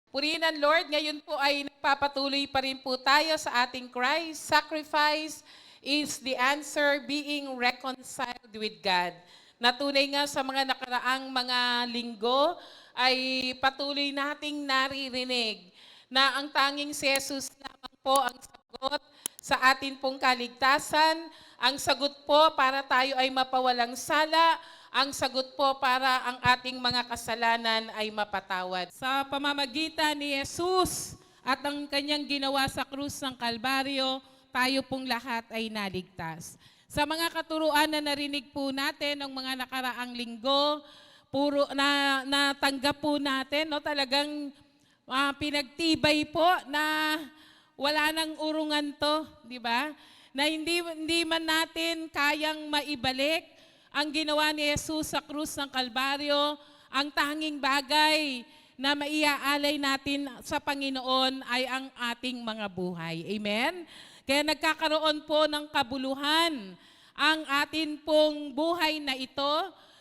Purihin ang Lord, ngayon po ay nagpapatuloy pa rin po tayo sa ating Christ. Sacrifice is the answer, being reconciled with God. Natunay nga sa mga nakaraang mga linggo ay patuloy nating naririnig na ang tanging si Jesus lamang po ang sagot sa atin pong kaligtasan, ang sagot po para tayo ay mapawalang sala, ang sagot po para ang ating mga kasalanan ay mapatawad. Sa pamamagitan ni Jesus at ang kanyang ginawa sa krus ng Kalbaryo, tayo pong lahat ay naligtas. Sa mga katuruan na narinig po natin ng mga nakaraang linggo, puro na natanggap po natin, no, talagang pinagtibay po na wala nang urungan to, di ba? Na hindi man natin kayang maibalik ang ginawa ni Jesus sa krus ng Kalbaryo. Ang tanging bagay na maiaalay natin sa Panginoon ay ang ating mga buhay. Amen? Kaya nagkakaroon po ng kabuluhan ang atin pong buhay na ito.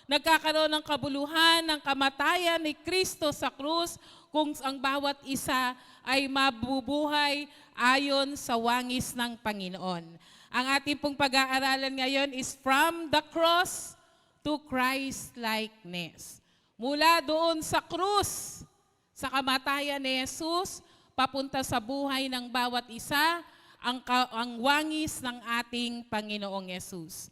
Nagkakaroon ng kabuluhan ng kamatayan ni Kristo sa krus kung ang bawat isa ay mabubuhay ayon sa wangis ng Panginoon. Ang ating pong pag-aaralan ngayon is from the cross to Christ-likeness. Mula doon sa krus, sa kamatayan ni Jesus, papunta sa buhay ng bawat isa, ang wangis ng ating Panginoong Jesus.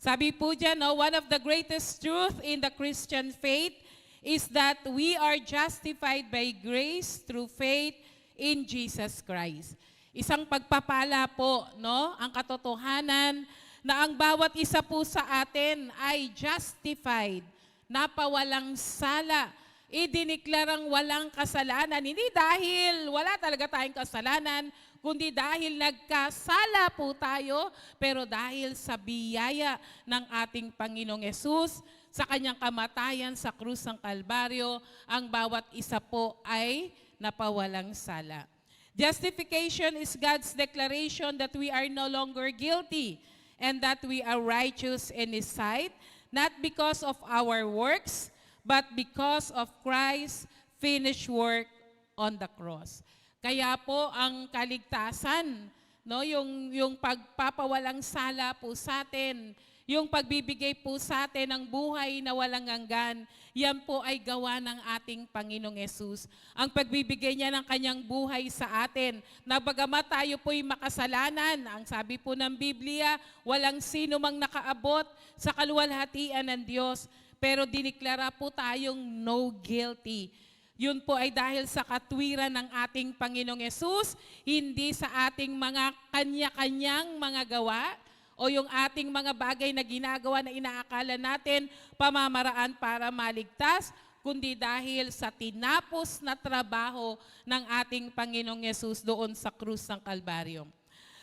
Sabi po dyan, no, one of the greatest truth in the Christian faith is that we are justified by grace through faith in Jesus Christ. Isang pagpapala po, no, ang katotohanan na ang bawat isa po sa atin ay justified, napawalang sala, idiniklarang walang kasalanan. Hindi dahil wala talaga tayong kasalanan, kundi dahil nagkasala po tayo, pero dahil sa biyaya ng ating Panginoong Yesus, sa kanyang kamatayan sa krus ng Kalbaryo, ang bawat isa po ay napawalang sala. Justification is God's declaration that we are no longer guilty and that we are righteous in His sight, not because of our works, but because of Christ's finished work on the cross. Kaya po ang kaligtasan, no, yung pagpapawalang sala po sa atin, yung pagbibigay po sa atin ng buhay na walang hanggan, yan po ay gawa ng ating Panginoong Yesus. Ang pagbibigay niya ng kanyang buhay sa atin, na bagamat tayo po'y makasalanan, ang sabi po ng Biblia, walang sino mang nakaabot sa kaluwalhatian ng Diyos, pero diniklara po tayong no guilty. Yun po ay dahil sa katwiran ng ating Panginoong Yesus, hindi sa ating mga kanya-kanyang mga gawa, o yung ating mga bagay na ginagawa na inaakala natin pamamaraan para maligtas, kundi dahil sa tinapos na trabaho ng ating Panginoong Yesus doon sa krus ng Kalbaryo.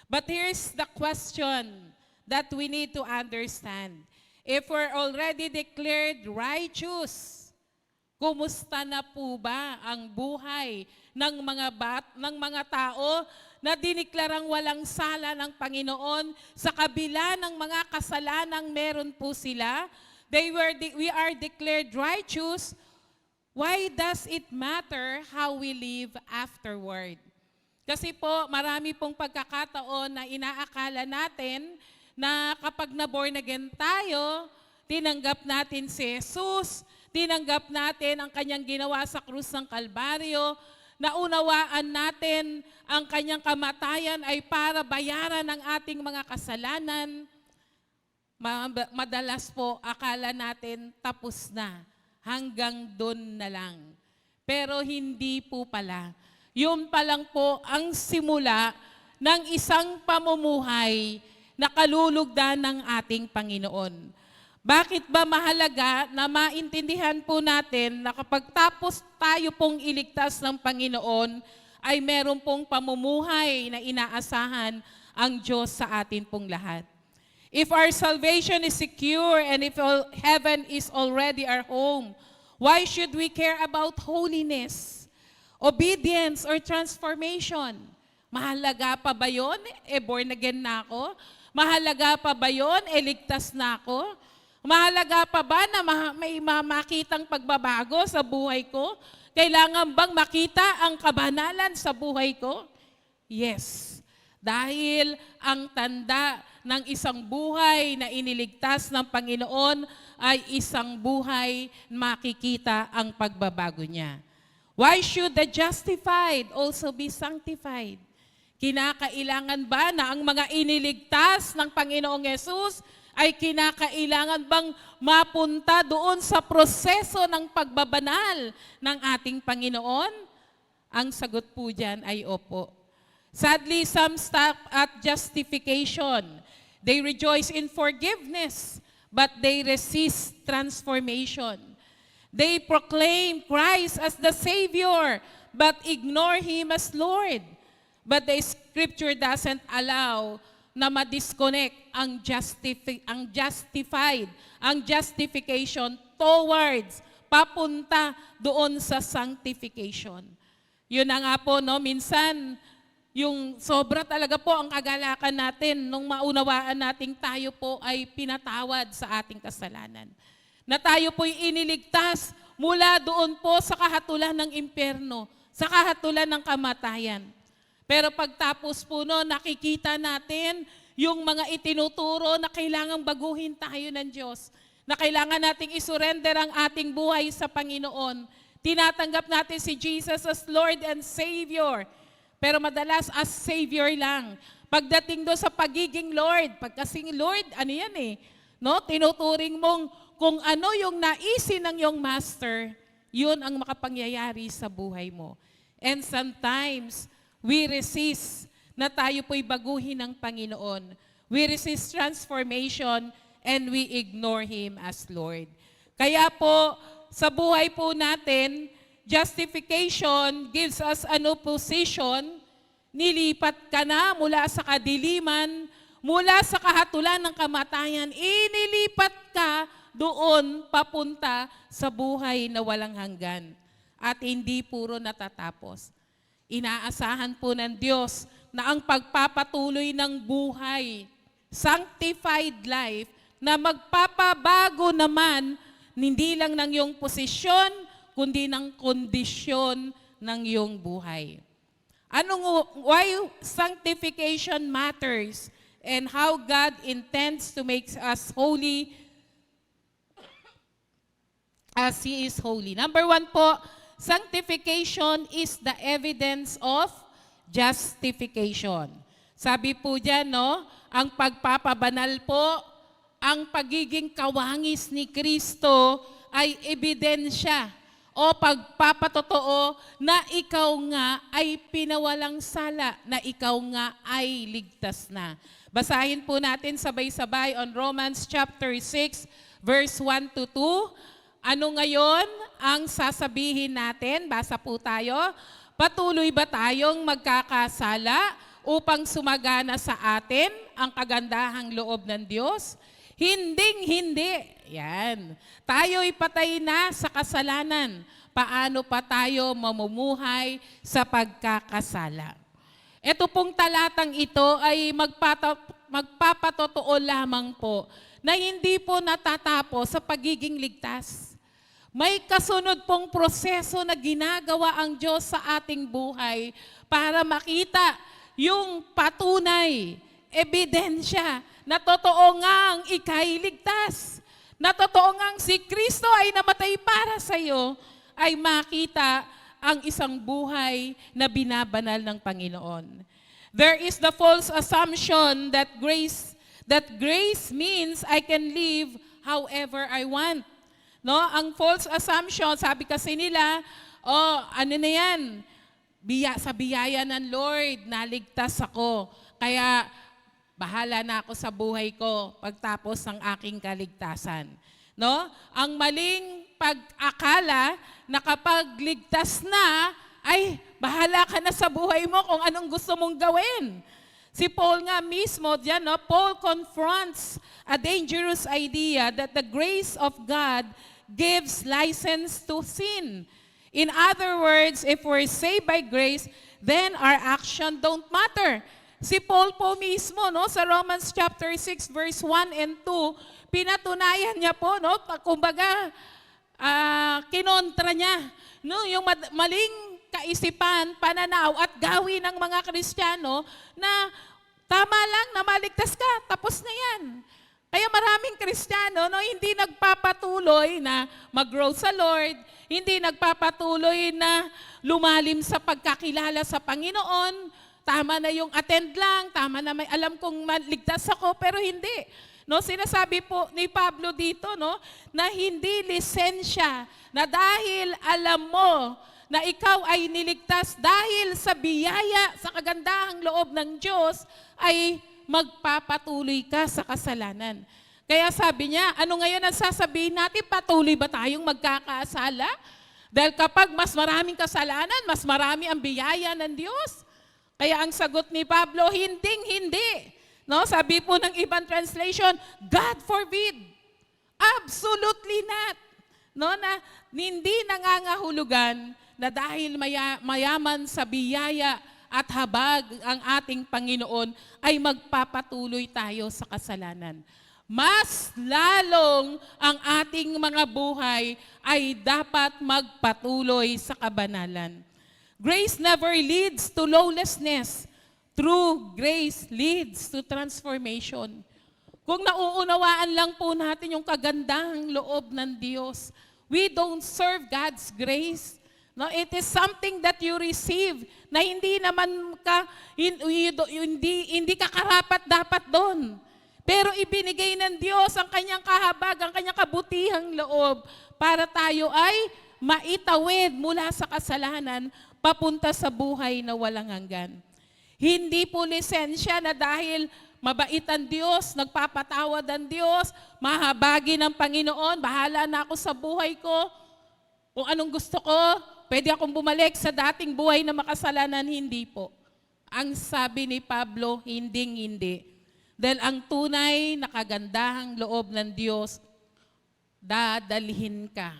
But here's the question that we need to understand. If we're already declared righteous, kumusta na po ba ang buhay ng mga tao na diniklarang walang sala ng Panginoon sa kabila ng mga kasalanang meron po sila? We are declared righteous. Why does it matter how we live afterward? Kasi po, marami pong pagkakataon na inaakala natin na kapag na-born again tayo, tinanggap natin si Jesus, tinanggap natin ang kanyang ginawa sa krus ng Kalbaryo, naunawaan natin ang kanyang kamatayan ay para bayaran ang ating mga kasalanan. Madalas po, akala natin tapos na, hanggang doon na lang. Pero hindi po pala. Yun pa lang po ang simula ng isang pamumuhay na kalulugdan ng ating Panginoon. Bakit ba mahalaga na maintindihan po natin na kapag tapos tayo pong iligtas ng Panginoon, ay meron pong pamumuhay na inaasahan ang Diyos sa atin pong lahat? If our salvation is secure and if heaven is already our home, why should we care about holiness, obedience, or transformation? Mahalaga pa ba yun? Born again na ako? Mahalaga pa ba yun? Ligtas na ako? Mahalaga pa ba na may makitang pagbabago sa buhay ko? Kailangan bang makita ang kabanalan sa buhay ko? Yes. Dahil ang tanda ng isang buhay na iniligtas ng Panginoon ay isang buhay makikita ang pagbabago niya. Why should the justified also be sanctified? Kinakailangan ba na ang mga iniligtas ng Panginoong Yesus ay kinakailangan bang mapunta doon sa proseso ng pagbabanal ng ating Panginoon? Ang sagot po dyan ay opo. Sadly, some stop at justification. They rejoice in forgiveness, but they resist transformation. They proclaim Christ as the Savior, but ignore Him as Lord. But the Scripture doesn't allow na ma-disconnect ang justification towards, papunta doon sa sanctification. Yun na nga po, no? Minsan, yung sobra talaga po ang kagalakan natin nung maunawaan nating tayo po ay pinatawad sa ating kasalanan. Na tayo po'y iniligtas mula doon po sa kahatulan ng impyerno, sa kahatulan ng kamatayan. Pero pagtapos po no, nakikita natin yung mga itinuturo na kailangang baguhin tayo ng Diyos, na kailangan nating isurrender ang ating buhay sa Panginoon. Tinatanggap natin si Jesus as Lord and Savior, pero madalas as Savior lang. Pagdating do sa pagiging Lord, pagkasing Lord, ano yan eh, no? Tinuturing mong kung ano yung naisin ng iyong Master, yun ang makapangyayari sa buhay mo. And sometimes, we resist na tayo po'y baguhin ng Panginoon. We resist transformation and we ignore Him as Lord. Kaya po, sa buhay po natin, justification gives us a new position. Nilipat ka na mula sa kadiliman, mula sa kahatulan ng kamatayan, inilipat ka doon papunta sa buhay na walang hanggan. At hindi puro natatapos. Inaasahan po ng Diyos na ang pagpapatuloy ng buhay, sanctified life, na magpapabago naman, hindi lang ng iyong posisyon, kundi ng kondisyon ng iyong buhay. Why sanctification matters and how God intends to make us holy as He is holy. Number 1 po, sanctification is the evidence of justification. Sabi po dyan, no, ang pagpapabanal po, ang pagiging kawangis ni Kristo ay ebidensya o pagpapatotoo na ikaw nga ay pinawalang sala, na ikaw nga ay ligtas na. Basahin po natin sabay-sabay on Romans chapter 6, verse 1 to 2. Ano ngayon ang sasabihin natin? Basa po tayo. Patuloy ba tayong magkakasala upang sumagana sa atin ang kagandahang loob ng Diyos? Hinding-hindi. Yan. Tayo'y patay na sa kasalanan. Paano pa tayo mamumuhay sa pagkakasala? Ito pong talatang ito ay magpapatotoo lamang po na hindi po natatapos sa pagiging ligtas. May kasunod pong proseso na ginagawa ang Diyos sa ating buhay para makita yung patunay, ebidensya na totoo ngang ika'y ligtas. Na totoo ngang si Kristo ay namatay para sa iyo, ay makita ang isang buhay na binabanal ng Panginoon. There is the false assumption that grace means I can live however I want. No, ang false assumption, sabi kasi nila, ano na yan? Sa biyaya ng Lord, naligtas ako. Kaya bahala na ako sa buhay ko pagtapos ng aking kaligtasan. No? Ang maling pag-akala na kapag ligtas na, ay bahala ka na sa buhay mo kung anong gusto mong gawin. Si Paul nga mismo diyan, no? Paul confronts a dangerous idea that the grace of God gives license to sin. In other words, if we're saved by grace, then our action don't matter. Si Paul po mismo, no, sa Romans chapter 6 verse 1 and 2, pinatunayan niya po, no? Kumbaga, kinontra niya, no? Yung maling kaisipan, pananaw at gawin ng mga Kristiyano na tama lang na maligtas ka, tapos na yan. Kaya maraming Kristiyano, no, hindi nagpapatuloy na mag-grow sa Lord, hindi nagpapatuloy na lumalim sa pagkakilala sa Panginoon. Tama na yung attend lang, tama na may alam kong maligtas ako, pero hindi. No, sinasabi po ni Pablo dito, no, na hindi lisensya, na dahil alam mo na ikaw ay niligtas dahil sa biyaya, sa kagandahang loob ng Diyos, ay magpapatuloy ka sa kasalanan. Kaya sabi niya, ano ngayon ang sasabihin natin? Patuloy ba tayong magkakasala? Dahil kapag mas maraming kasalanan, mas marami ang biyaya ng Diyos. Kaya ang sagot ni Pablo, hindi. No? Sabi po ng ibang translation, God forbid. Absolutely not. No? Na hindi nangangahulugan na dahil mayaman sa biyaya at habag ang ating Panginoon ay magpapatuloy tayo sa kasalanan. Mas lalong ang ating mga buhay ay dapat magpatuloy sa kabanalan. Grace never leads to lawlessness. True grace leads to transformation. Kung nauunawaan lang po natin yung kagandahang loob ng Diyos, we don't serve God's grace. No, it is something that you receive na hindi naman ka hindi ka karapat dapat doon. Pero ibinigay ng Diyos ang kanyang kahabag, ang kanyang kabutihang loob para tayo ay maitawid mula sa kasalanan papunta sa buhay na walang hanggan. Hindi po lisensya na dahil mabait ang Diyos, nagpapatawad ang Diyos, mahabagi ng Panginoon, bahala na ako sa buhay ko. Kung anong gusto ko, pwede akong bumalik sa dating buhay na makasalanan, hindi po. Ang sabi ni Pablo, hindi. Dahil ang tunay na kagandahang loob ng Diyos, dadalhin ka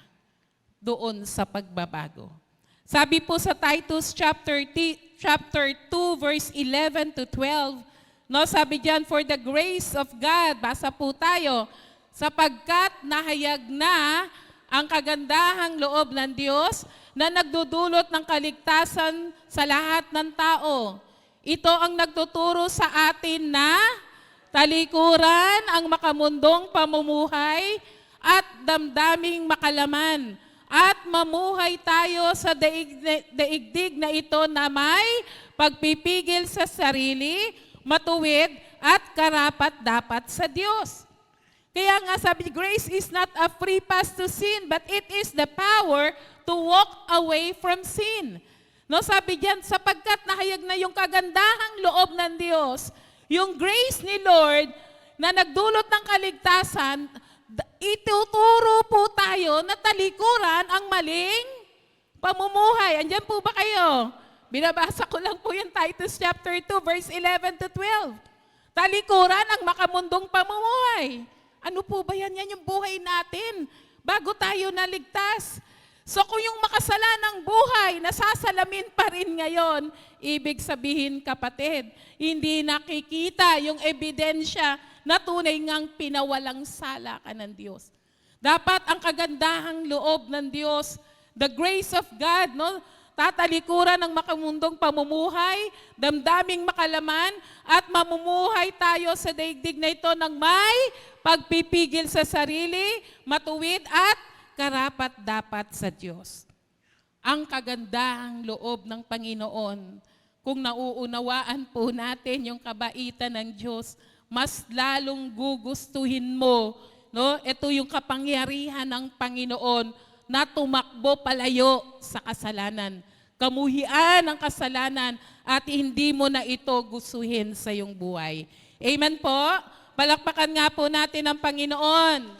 doon sa pagbabago. Sabi po sa Titus chapter 2, verse 11 to 12, no, sabi diyan, for the grace of God, basa po tayo, sapagkat nahayag na ang kagandahang loob ng Diyos na nagdudulot ng kaligtasan sa lahat ng tao. Ito ang nagtuturo sa atin na talikuran ang makamundong pamumuhay at damdaming makalaman at mamuhay tayo sa daigdig na ito na may pagpipigil sa sarili, matuwid at karapat-dapat sa Diyos. Kaya nga sabi, grace is not a free pass to sin, but it is the power to walk away from sin. No, sabi diyan, sapagkat nahayag na yung kagandahang loob ng Diyos, yung grace ni Lord na nagdulot ng kaligtasan, ituturo po tayo na talikuran ang maling pamumuhay. Andiyan po ba kayo? Binabasa ko lang po yung Titus chapter 2, verse 11 to 12. Talikuran ang makamundong pamumuhay. Ano po ba yan? Yan yung buhay natin bago tayo naligtas. So kung yung makasalanang buhay, nasasalamin pa rin ngayon, ibig sabihin kapatid, hindi nakikita yung ebidensya na tunay ngang pinawalang sala ka ng Diyos. Dapat ang kagandahang loob ng Diyos, the grace of God, no? Tatalikuran ng makamundong pamumuhay, damdaming makalaman, at mamumuhay tayo sa daigdig na ito ng may pagpipigil sa sarili, matuwid at karapat-dapat sa Diyos. Ang kagandahang loob ng Panginoon, kung nauunawaan po natin yung kabaitan ng Diyos, mas lalong gugustuhin mo, no? Ito yung kapangyarihan ng Panginoon na tumakbo palayo sa kasalanan. Kamuhian ang kasalanan at hindi mo na ito gustuhin sa iyong buhay. Amen po? Palakpakan nga po natin ang Panginoon.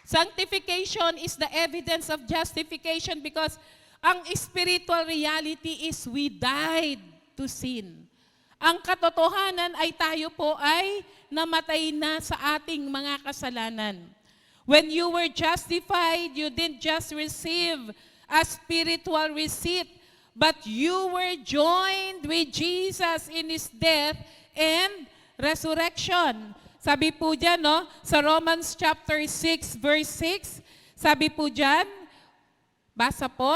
Sanctification is the evidence of justification because ang spiritual reality is we died to sin. Ang katotohanan ay tayo po ay namatay na sa ating mga kasalanan. When you were justified, you didn't just receive a spiritual receipt, but you were joined with Jesus in His death and resurrection. Sabi po dyan, no, sa Romans chapter 6, verse 6, sabi po dyan, basa po,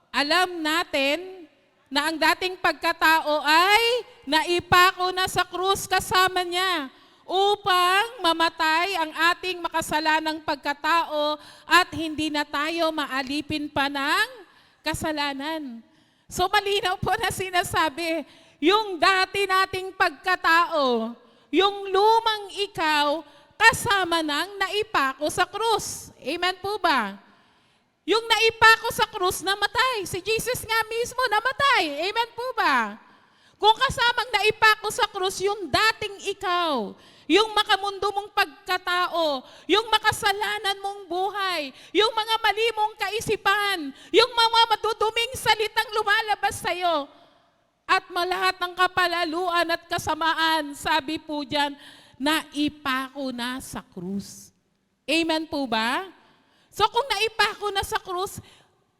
alam natin na ang dating pagkatao ay naipako na sa krus kasama niya upang mamatay ang ating makasalanang pagkatao at hindi na tayo maalipin pa ng kasalanan. So malinaw po na sinasabi, yung dati nating pagkatao, yung lumang ikaw, kasama ng naipako sa krus. Amen po ba? Yung naipako sa krus, namatay. Si Jesus nga mismo namatay. Amen po ba? Kung kasamang naipako sa krus, yung dating ikaw, yung makamundo mong pagkatao, yung makasalanan mong buhay, yung mga mali mong kaisipan, yung mga maduduming salitang lumalabas sa'yo, at malahat ng kapalaluan at kasamaan, sabi po dyan, naipako na sa krus. Amen po ba? So kung naipako na sa krus,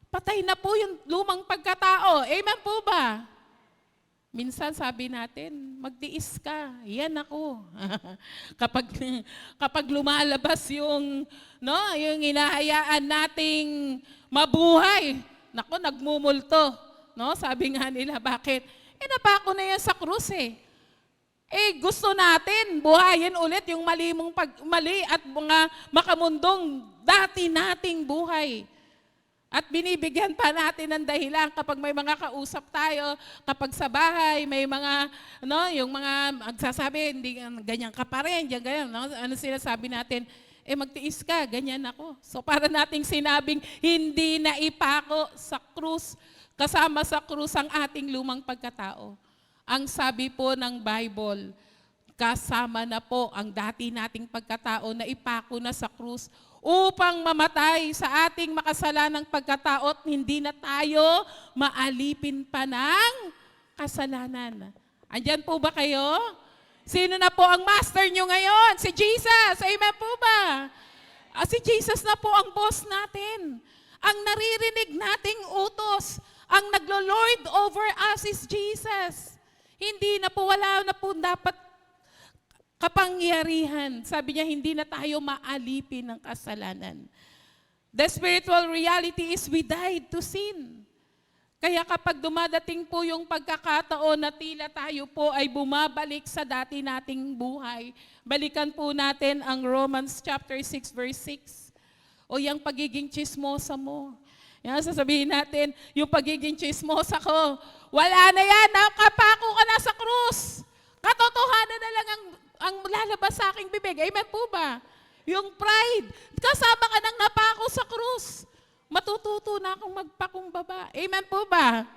patay na po yung lumang pagkatao. Amen po ba? Minsan sabi natin, magtiis ka. Yan ako. kapag lumalabas yung hinahayaan nating mabuhay, nako, nagmumulto. No? Sabi nga nila, bakit? Napako na yan sa krus eh. Gusto natin buhayin ulit yung mali at mga makamundong dati nating buhay. At binibigyan pa natin ng dahilan kapag may mga kausap tayo, kapag sa bahay, may mga, yung mga magsasabi, hindi ganyan ka pa rin, ganyan, ano sinasabi natin, magtiis ka, ganyan ako. So para nating sinabing, hindi na ipako sa krus, kasama sa krus ang ating lumang pagkatao. Ang sabi po ng Bible, kasama na po ang dati nating pagkatao na ipako na sa krus upang mamatay sa ating makasalanang pagkatao at hindi na tayo maalipin pa ng kasalanan. Andyan po ba kayo? Sino na po ang master nyo ngayon? Si Jesus. Amen po ba? Si Jesus na po ang boss natin. Ang naririnig nating utos, ang naglo-lord over us is Jesus. Hindi na po, wala na po dapat kapangyarihan. Sabi niya, hindi na tayo maalipin ng kasalanan. The spiritual reality is we died to sin. Kaya kapag dumadating po yung pagkakataon na tila tayo po ay bumabalik sa dati nating buhay, balikan po natin ang Romans chapter 6 verse 6. O yung pagiging chismosa mo. Yan, sasabihin natin, yung pagiging chismosa ko, wala na yan, nakapako ka na sa krus. Katotohanan na lang ang lalabas sa aking bibig. Amen po ba? Yung pride, kasama ka nang napako sa krus. Matututo na akong magpakumbaba. Amen po ba?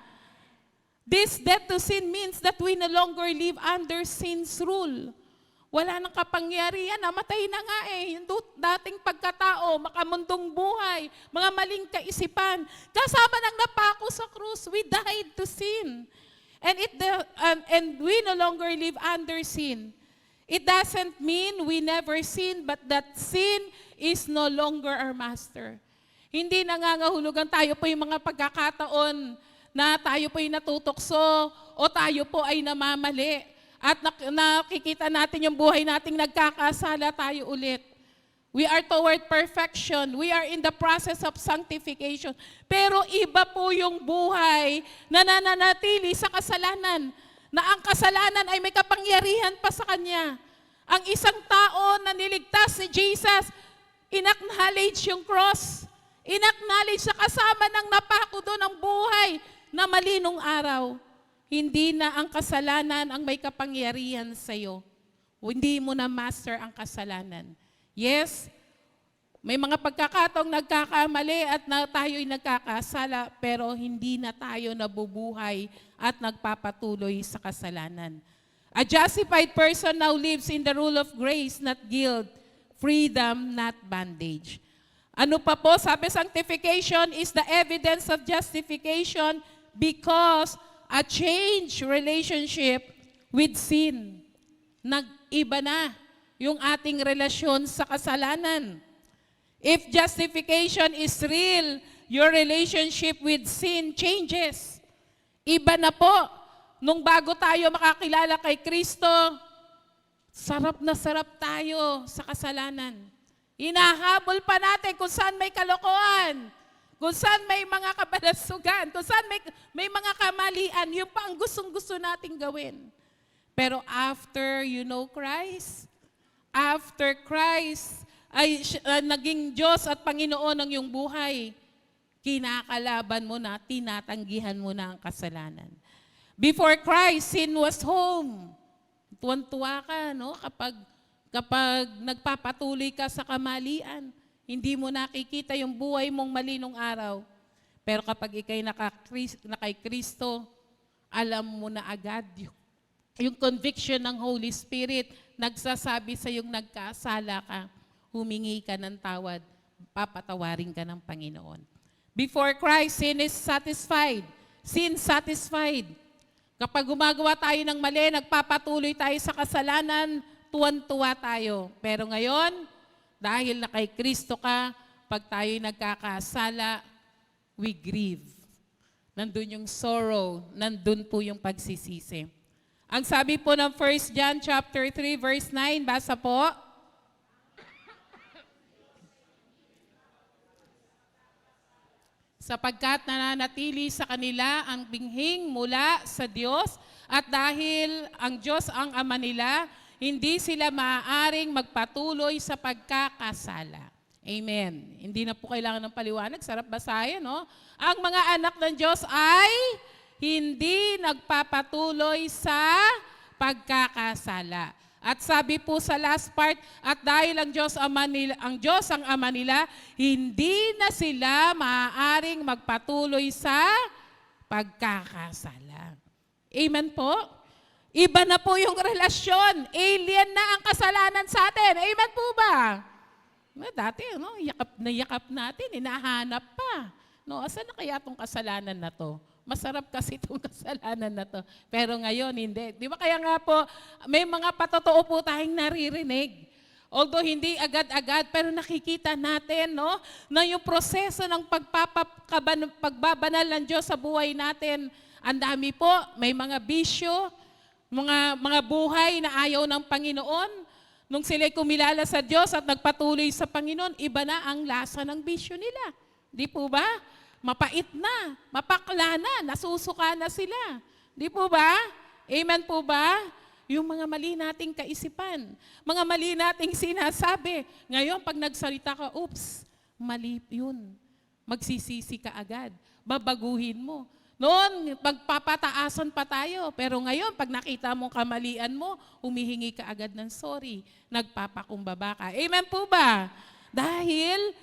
This death to sin means that we no longer live under sin's rule. Wala nang kapangyarihan, namatay na nga eh. Yung dating pagkatao, makamundong buhay, mga maling kaisipan. Kasama nang napako sa krus, we died to sin. And we no longer live under sin. It doesn't mean we never sin, but that sin is no longer our master. Hindi nangangahulugan tayo po yung mga pagkakataon na tayo po ay natutokso o tayo po ay namamali. At nakikita natin yung buhay nating nagkakasala tayo ulit. We are toward perfection. We are in the process of sanctification. Pero iba po yung buhay na nananatili sa kasalanan. Na ang kasalanan ay may kapangyarihan pa sa kanya. Ang isang tao na niligtas si Jesus, inacknowledge yung cross. Inacknowledge sa kasama ng napako doon ang buhay na malinong araw. Hindi na ang kasalanan ang may kapangyarihan sa iyo. Hindi mo na master ang kasalanan. Yes, may mga pagkakataong nagkakamali at tayo'y nagkakasala, pero hindi na tayo nabubuhay at nagpapatuloy sa kasalanan. A justified person now lives in the rule of grace, not guilt, freedom, not bondage. Ano pa po? Sabi, sanctification is the evidence of justification because a changed relationship with sin. Nag-iba na yung ating relasyon sa kasalanan. If justification is real, your relationship with sin changes. Iba na po. Nung bago tayo makakilala kay Kristo, Sarap na sarap tayo sa kasalanan. Hinahabol pa natin kung saan may kalokohan, kung saan may mga kabalasugan, kung saan may mga kamalian. Yun pa ang gustong-gusto nating gawin. Pero after you know Christ, after Christ ay naging Diyos at Panginoon ng iyong buhay, kinakalaban mo na, tinatanggihan mo na ang kasalanan. Before Christ, sin was home. Tuwan-tuwa ka, no? Kapag nagpapatuloy ka sa kamalian, hindi mo nakikita yung buhay mong mali nung araw. Pero kapag ikay nakay Kristo, alam mo na agad yung conviction ng Holy Spirit, nagsasabi sa yung nagkasala ka, humingi ka ng tawad, papatawarin ka ng Panginoon. Before Christ, sin is satisfied. Sin satisfied. Kapag gumagawa tayo ng mali, nagpapatuloy tayo sa kasalanan, tuwan-tuwa tayo. Pero ngayon, dahil na kay Kristo ka, pag tayo'y nagkakasala, we grieve. Nandun yung sorrow, nandun po yung pagsisisi. Ang sabi po ng 1 John chapter 3 verse 9, basa po. Sapagkat nananatili sa kanila ang binghing mula sa Diyos at dahil ang Diyos ang ama nila, hindi sila maaaring magpatuloy sa pagkakasala. Amen. Hindi na po kailangan ng paliwanag. Sarap basahin, no? Ang mga anak ng Diyos ay hindi nagpapatuloy sa pagkakasala. At sabi po sa last part, at dahil ang Diyos ang ama nila, hindi na sila maaaring magpatuloy sa pagkakasala. Amen po? Iba na po yung relasyon. Alien na ang kasalanan sa atin. Amen po ba? Dati, no, yakap natin, hinahanap pa. No, asan na kaya itong kasalanan na to? Masarap kasi itong kasalanan na to. Pero ngayon, hindi. Di ba kaya nga po, may mga patotoo po tayong naririnig. Although hindi agad-agad, pero nakikita natin, no, na yung proseso ng pagbabanal ng Diyos sa buhay natin, ang dami po, may mga bisyo, mga buhay na ayaw ng Panginoon. Nung sila'y kumilala sa Diyos at nagpatuloy sa Panginoon, iba na ang lasa ng bisyo nila. Di po ba? Mapait na, mapakla na, nasusuka na sila. Di po ba? Amen po ba? Yung mga mali nating kaisipan, mga mali nating sinasabi. Ngayon, pag nagsalita ka, oops, mali yun. Magsisisi ka agad. Babaguhin mo. Noon, pagpapataasan pa tayo. Pero ngayon, pag nakita mong kamalian mo, humihingi ka agad ng sorry. Nagpapakumbaba ka. Amen po ba? Dahil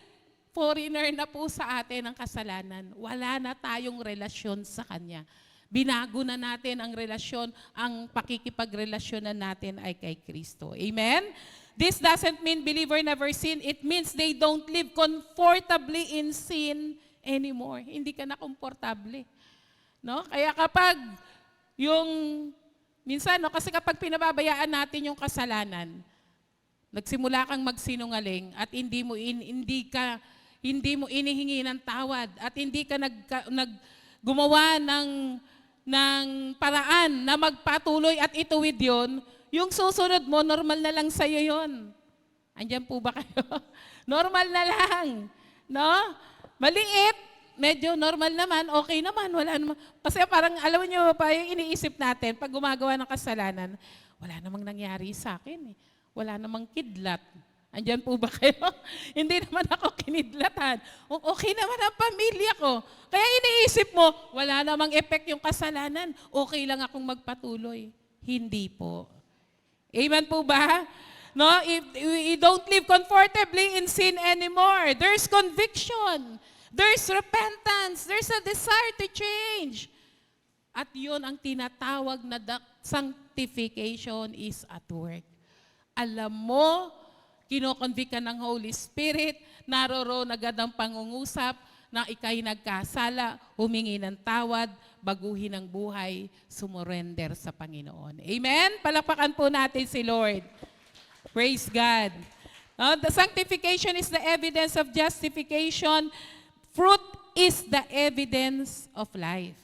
foreigner na po sa atin ang kasalanan. Wala na tayong relasyon sa Kanya. Binago na natin ang relasyon, ang pakikipagrelasyonan natin ay kay Kristo. Amen? This doesn't mean believer never sin. It means they don't live comfortably in sin anymore. Hindi ka na komportable. No? Kaya kapag minsan, no, kasi kapag pinababayaan natin yung kasalanan, nagsimula kang magsinungaling at hindi mo inihingi ng tawad at hindi ka gumawa ng paraan na magpatuloy at ituwid yon, yung susunod mo, normal na lang sa'yo yon. Andyan po ba kayo? Normal na lang. No? Maliit, medyo normal naman, okay naman, wala naman. Kasi parang, alam nyo pa, yung iniisip natin, pag gumagawa ng kasalanan, wala namang nangyari sa akin. Wala namang kidlat. Andyan po ba kayo? Hindi naman ako kinidlatan. Okay naman ang pamilya ko. Kaya iniisip mo, wala namang effect yung kasalanan. Okay lang akong magpatuloy. Hindi po. Amen po ba? No, if we don't live comfortably in sin anymore, there's conviction. There's repentance. There's a desire to change. At yun ang tinatawag na sanctification is at work. Alam mo, kinoconvict ka ng Holy Spirit, naroroon agad ang pangungusap na ikay nagkasala, humingi ng tawad, baguhin ang buhay, sumurrender sa Panginoon. Amen? Palakpakan po natin si Lord. Praise God. The sanctification is the evidence of justification. Fruit is the evidence of life.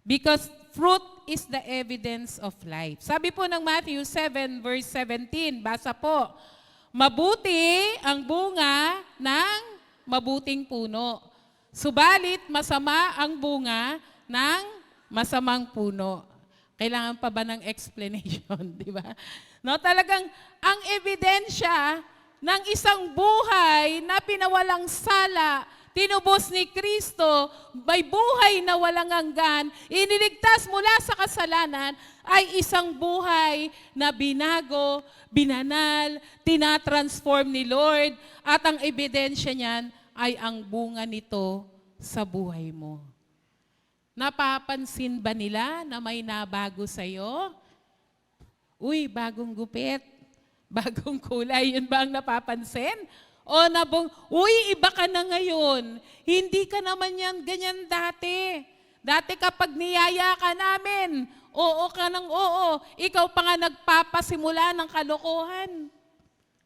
Because fruit is the evidence of life. Sabi po ng Matthew 7 verse 17, basa po, mabuti ang bunga ng mabuting puno. Subalit masama ang bunga ng masamang puno. Kailangan pa ba ng explanation, di ba? No, talagang ang ebidensya ng isang buhay na pinawalang sala, tinubos ni Kristo, may buhay na walang hanggan, iniligtas mula sa kasalanan, ay isang buhay na binago, binanal, tinatransform ni Lord, at ang ebidensya niyan ay ang bunga nito sa buhay mo. Napapansin ba nila na may nabago sa'yo? Uy, bagong gupit, bagong kulay, yun ba ang napapansin? O uy, iba ka na ngayon. Hindi ka naman yan ganyan dati. Dati kapag niyaya ka namin, oo ka ng oo. Ikaw pa nga nagpapasimula ng kalokohan.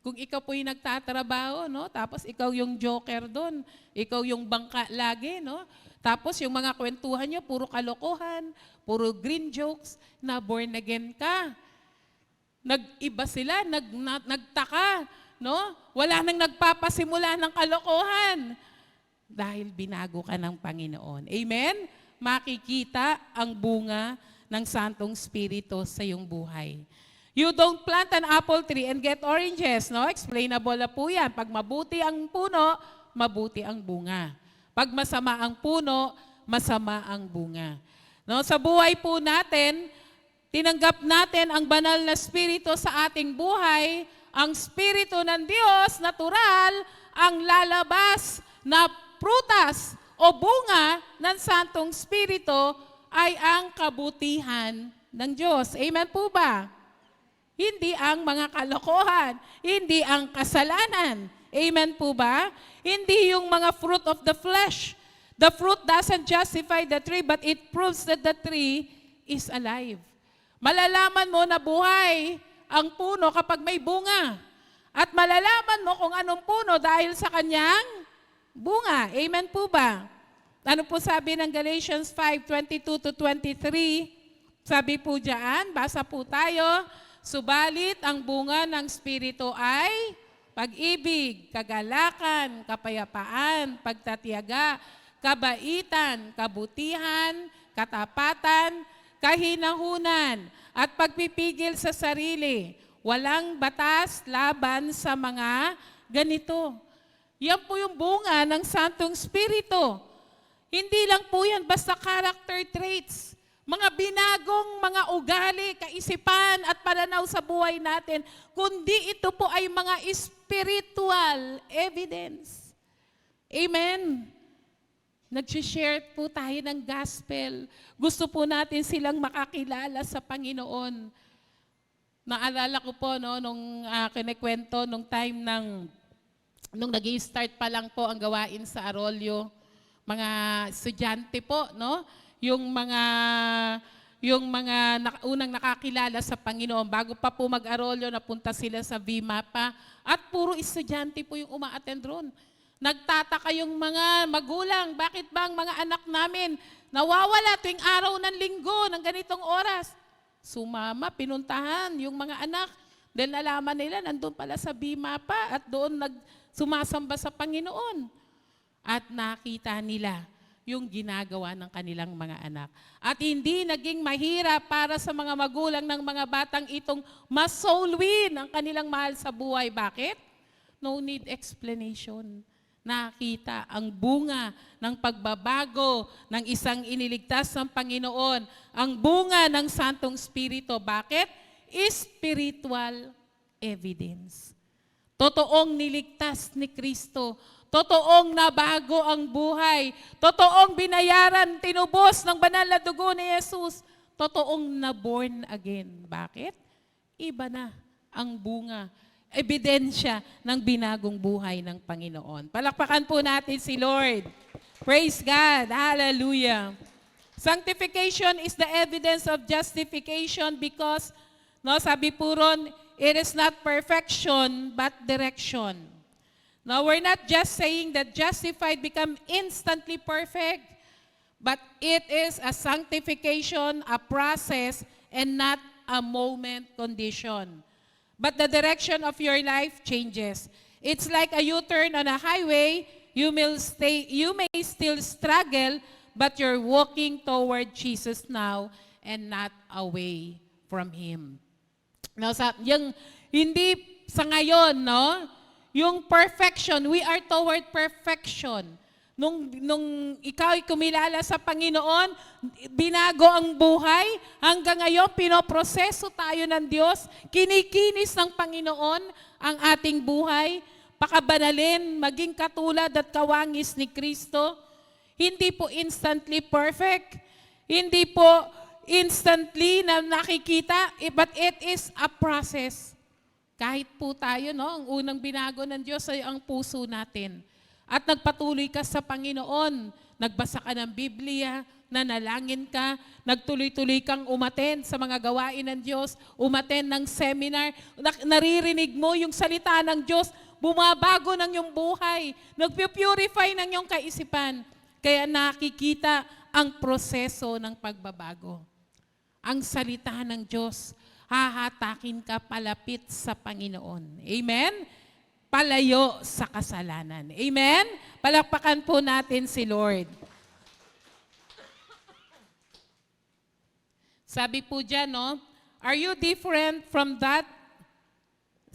Kung ikaw po'y nagtatrabaho, no? Tapos ikaw yung joker doon. Ikaw yung bangka lagi, no? Tapos yung mga kwentuhan nyo, puro kalokohan, puro green jokes, na born again ka. Nag-iba sila, nagtaka, no? Wala nang nagpapasimula ng kalokohan. Dahil binago ka ng Panginoon. Amen? Makikita ang bunga ng Santong Espiritu sa iyong buhay. You don't plant an apple tree and get oranges, no? Explainable na po yan. Pag mabuti ang puno, mabuti ang bunga. Pag masama ang puno, masama ang bunga. No, sa buhay po natin, tinanggap natin ang banal na Espiritu sa ating buhay, ang Espiritu ng Diyos, natural, ang lalabas na prutas o bunga ng Santong Espiritu ay ang kabutihan ng Diyos. Amen po ba? Hindi ang mga kalokohan, hindi ang kasalanan. Amen po ba? Hindi yung mga fruit of the flesh. The fruit doesn't justify the tree, but it proves that the tree is alive. Malalaman mo na buhay ang puno kapag may bunga. At malalaman mo kung anong puno dahil sa kanyang bunga. Amen po ba? Ano po sabi ng Galatians 5:22-23? Sabi po diyan, basa po tayo, subalit ang bunga ng Espiritu ay pag-ibig, kagalakan, kapayapaan, pagtatiyaga, kabaitan, kabutihan, katapatan, kahinahunan, at pagpipigil sa sarili. Walang batas laban sa mga ganito. Yan po yung bunga ng Santong Espiritu. Hindi lang po yan basta character traits. Mga binagong mga ugali, kaisipan at pananaw sa buhay natin, kundi ito po ay mga spiritual evidence. Amen. Nag-share po tayo ng gospel. Gusto po natin silang makakilala sa Panginoon. Naalala ko po, no, nung kinikwento, nung time nung nag-i-start pa lang po ang gawain sa Arroyo, mga estudyante po, no? Yung mga unang nakakilala sa Panginoon, bago pa po mag-Arroyo, napunta sila sa VMAPA, at puro estudyante po yung uma-attend ron. Nagtataka yung mga magulang, bakit ba ang mga anak namin nawawala tuwing araw ng linggo ng ganitong oras? Sumama, pinuntahan yung mga anak. Then nalaman nila, nandun pala sa VMAPA at doon sumasamba sa Panginoon. At nakita nila yung ginagawa ng kanilang mga anak. At hindi naging mahirap para sa mga magulang ng mga batang itong ma-soul win ang kanilang mahal sa buhay. Bakit? No need explanation. Nakita ang bunga ng pagbabago ng isang iniligtas ng Panginoon. Ang bunga ng Santong Espiritu. Bakit? Spiritual evidence. Totoong niligtas ni Kristo. Totoong nabago ang buhay. Totoong binayaran, tinubos ng banal na dugo ni Jesus. Totoong na-born again. Bakit? Iba na ang bunga. Ebidensya ng binagong buhay ng Panginoon. Palakpakan po natin si Lord. Praise God. Hallelujah. Sanctification is the evidence of justification because, no, sabi po ron, it is not perfection but direction. Now, we're not just saying that justified become instantly perfect, But it is a sanctification, a process, and not a moment condition. But the direction of your life changes. It's like a U-turn on a highway. You may still struggle, but you're walking toward Jesus now and not away from Him. Now, hindi sa ngayon, no? Yung perfection, we are toward perfection. Nung ikaw ay kumilala sa Panginoon, binago ang buhay, hanggang ngayon pinoproseso tayo ng Diyos, kinikinis ng Panginoon ang ating buhay, pakabanalin, maging katulad at kawangis ni Kristo. Hindi po instantly perfect, hindi po instantly na nakikita, but it is a process. Kahit po tayo, no, ang unang binago ng Diyos ay ang puso natin. At nagpatuloy ka sa Panginoon, nagbasa ka ng Biblia, nanalangin ka, nagtuloy-tuloy kang umattend sa mga gawain ng Diyos, umattend ng seminar, naririnig mo yung salita ng Diyos, bumabago ng iyong buhay, nagpupurify ng iyong kaisipan. Kaya nakikita ang proseso ng pagbabago. Ang salita ng Diyos, hahatakin ka palapit sa Panginoon. Amen? Palayo sa kasalanan. Amen? Palakpakan po natin si Lord. Sabi po dyan, no? Are you different from that?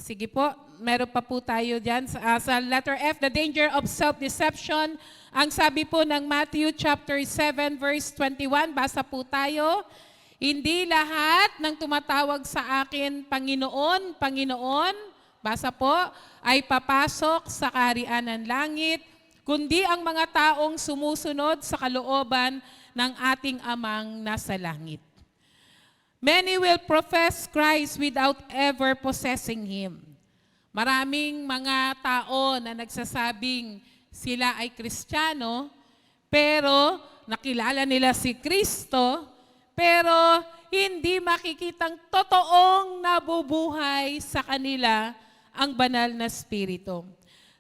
Sige po, meron pa po tayo dyan. Sa letter F, the danger of self-deception. Ang sabi po ng Matthew chapter 7 verse 21, basa po tayo. Hindi lahat ng tumatawag sa akin, Panginoon, Panginoon, basa po, ay papasok sa kaharian ng langit, kundi ang mga taong sumusunod sa kalooban ng ating Amang nasa langit. Many will profess Christ without ever possessing Him. Maraming mga tao na nagsasabing sila ay Kristiyano, pero nakilala nila si Kristo, pero hindi makikitang totoong nabubuhay sa kanila ang banal na Espiritu.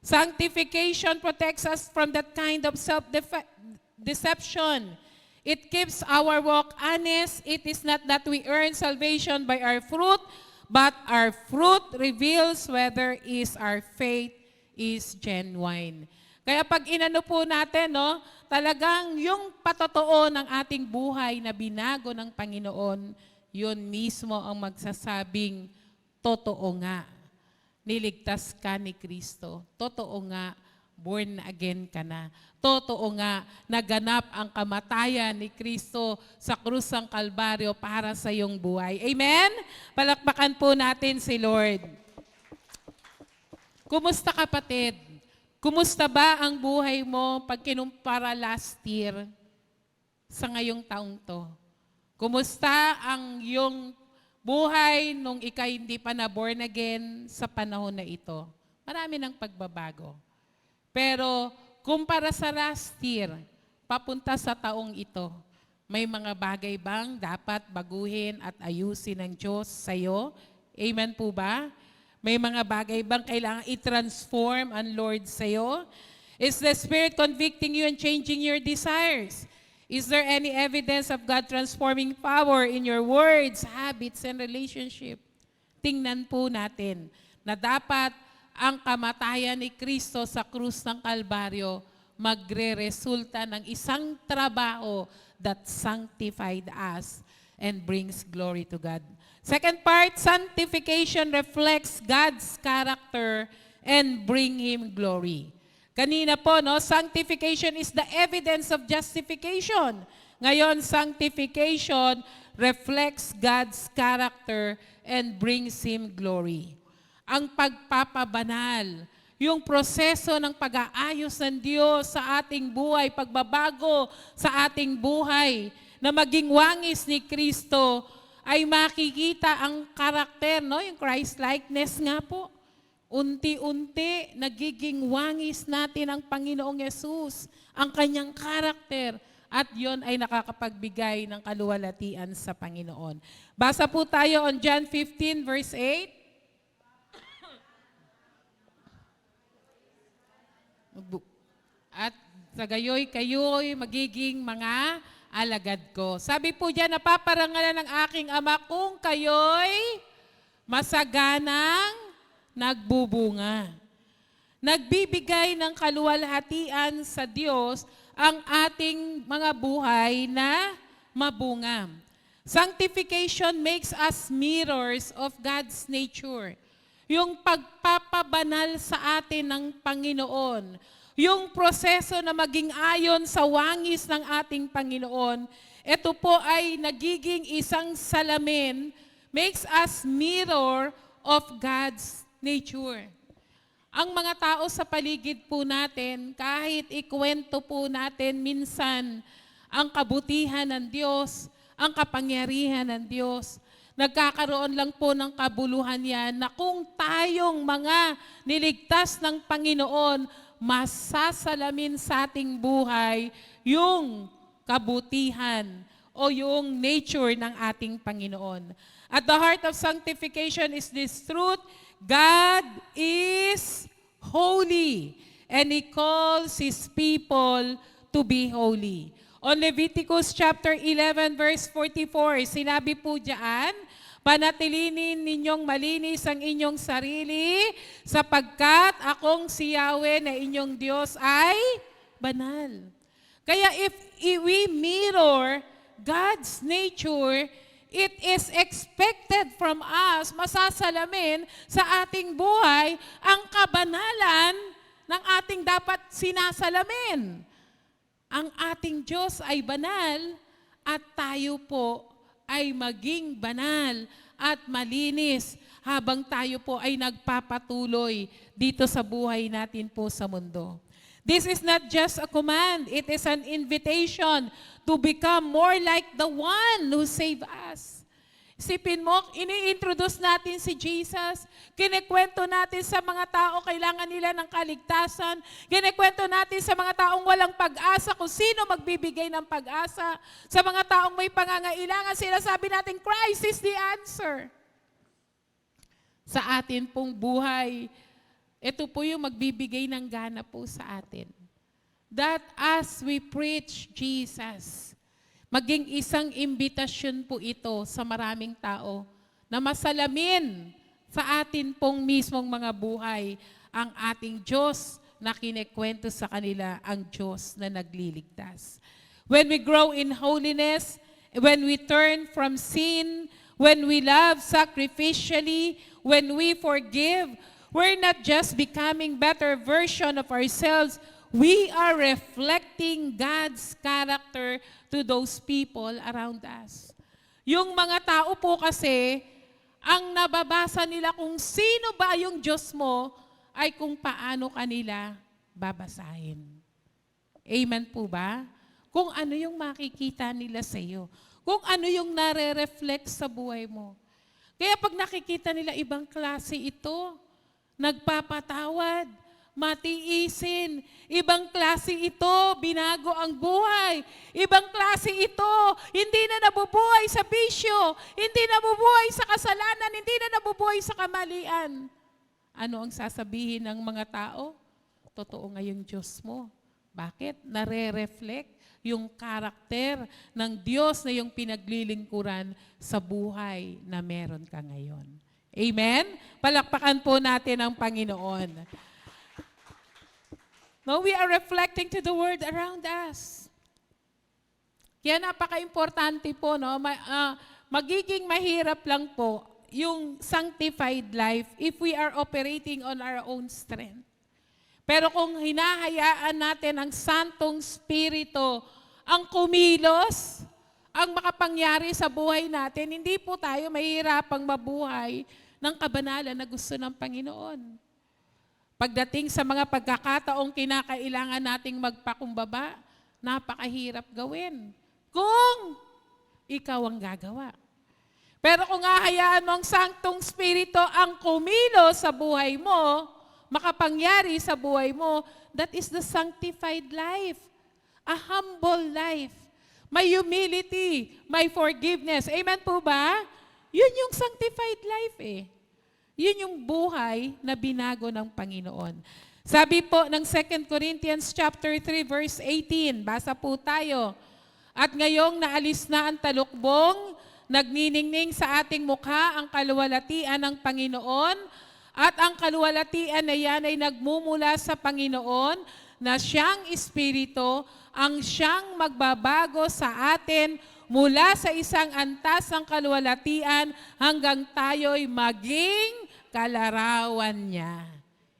Sanctification protects us from that kind of self-deception. It keeps our walk honest. It is not that we earn salvation by our fruit, but our fruit reveals whether our faith is genuine. Kaya pag inano po natin, no, talagang yung patotoo ng ating buhay na binago ng Panginoon, yun mismo ang magsasabing, totoo nga. Niligtas ka ni Kristo. Totoo nga, born again ka na. Totoo nga, naganap ang kamatayan ni Kristo sa krus ng Kalbaryo para sa iyong buhay. Amen? Palakpakan po natin si Lord. Kumusta kapatid? Kumusta ba ang buhay mo pag kinumpara last year sa ngayong taong to? Kumusta ang iyong buhay nung ikay hindi pa na born again sa panahon na ito? Marami ng pagbabago. Pero kumpara sa last year, papunta sa taong ito, may mga bagay bang dapat baguhin at ayusin ng Diyos sa iyo? Amen po ba? May mga bagay bang kailangan i-transform ang Lord sa iyo? Is the Spirit convicting you and changing your desires? Is there any evidence of God transforming power in your words, habits, and relationship? Tingnan po natin na dapat ang kamatayan ni Kristo sa krus ng Kalbaryo magre-resulta ng isang trabaho that sanctified us and brings glory to God. Second part, sanctification reflects God's character and bring Him glory. Kanina po, no, sanctification is the evidence of justification. Ngayon, sanctification reflects God's character and brings Him glory. Ang pagpapabanal, yung proseso ng pag-aayos ng Diyos sa ating buhay, pagbabago sa ating buhay, na maging wangis ni Kristo, ay makikita ang karakter, no? Yung Christ-likeness nga po. Unti-unti, nagiging wangis natin ang Panginoong Yesus, ang kanyang karakter, at yon ay nakakapagbigay ng kaluwalhatian sa Panginoon. Basa po tayo on John 15 verse 8. At Sa gayoy kayo'y magiging mga alagad ko. Sabi po diyan, napaparangalan ng aking Ama kung kayo'y masaganang nagbubunga. Nagbibigay ng kaluwalhatian sa Diyos ang ating mga buhay na mabunga. Sanctification makes us mirrors of God's nature. Yung pagpapabanal sa atin ng Panginoon, yung proseso na maging ayon sa wangis ng ating Panginoon, ito po ay nagiging isang salamin, makes us mirror of God's nature. Ang mga tao sa paligid po natin, kahit ikwento po natin minsan ang kabutihan ng Diyos, ang kapangyarihan ng Diyos, nagkakaroon lang po ng kabuluhan yan na kung tayong mga niligtas ng Panginoon, masasalamin sa ating buhay yung kabutihan o yung nature ng ating Panginoon. At the heart of sanctification is this truth: God is holy and He calls His people to be holy. On Leviticus chapter 11 verse 44, sinabi po diyan, panatilinin ninyong malinis ang inyong sarili sapagkat akong si Yahweh na inyong Diyos ay banal. Kaya if we mirror God's nature, it is expected from us, masasalamin sa ating buhay ang kabanalan ng ating dapat sinasalamin. Ang ating Diyos ay banal at tayo po ay maging banal at malinis habang tayo po ay nagpapatuloy dito sa buhay natin po sa mundo. This is not just a command, it is an invitation to become more like the one who saved us. Isipin mo, ini-introduce natin si Jesus, kinikwento natin sa mga tao kailangan nila ng kaligtasan, kinikwento natin sa mga taong walang pag-asa kung sino magbibigay ng pag-asa, sa mga taong may pangangailangan, sinasabi natin, Christ is the answer. Sa atin pong buhay, ito po yung magbibigay ng gana po sa atin. That as we preach Jesus, maging isang imbitasyon po ito sa maraming tao na masalamin sa atin pong mismong mga buhay ang ating Diyos na kinikwento sa kanila, ang Diyos na nagliligtas. When we grow in holiness, when we turn from sin, when we love sacrificially, when we forgive, we're not just becoming better version of ourselves, we are reflecting God's character to those people around us. Yung mga tao po kasi, ang nababasa nila kung sino ba yung Diyos mo, ay kung paano kanila babasahin. Amen po ba? Kung ano yung makikita nila sa iyo. Kung ano yung nare-reflect sa buhay mo. Kaya pag nakikita nila ibang klase ito, nagpapatawad, matiisin. Ibang klase ito, binago ang buhay. Ibang klase ito, hindi na nabubuhay sa bisyo, hindi na nabubuhay sa kasalanan, hindi na nabubuhay sa kamalian. Ano ang sasabihin ng mga tao? Totoo nga yung Diyos mo. Bakit? Nare-reflect yung karakter ng Diyos na yung pinaglilingkuran sa buhay na meron ka ngayon. Amen? Palakpakan po natin ang Panginoon. No, we are reflecting to the world around us. Kaya napaka-importante po, no? Magiging mahirap lang po yung sanctified life if we are operating on our own strength. Pero kung hinahayaan natin ang Santong Espiritu ang kumilos, ang makapangyari sa buhay natin, hindi po tayo mahihirapang mabuhay ng kabanalan na gusto ng Panginoon. Pagdating sa mga pagkakataong kinakailangan nating magpakumbaba, napakahirap gawin kung ikaw ang gagawa. Pero kung hahayaan mo ang Santong Espiritu ang kumilos sa buhay mo, makapangyari sa buhay mo, that is the sanctified life. A humble life. May humility, may forgiveness. Amen po ba? Yun yung sanctified life eh. Yun yung buhay na binago ng Panginoon. Sabi po ng 2 Corinthians chapter 3 verse 18, basa po tayo. At ngayong naalis na ang talukbong, nagniningning sa ating mukha ang kaluwalhatian ng Panginoon, at ang kaluwalhatian na yan ay nagmumula sa Panginoon, na siyang Espiritu, ang siyang magbabago sa atin mula sa isang antas ng kaluwalhatian hanggang tayo'y maging kalarawan niya.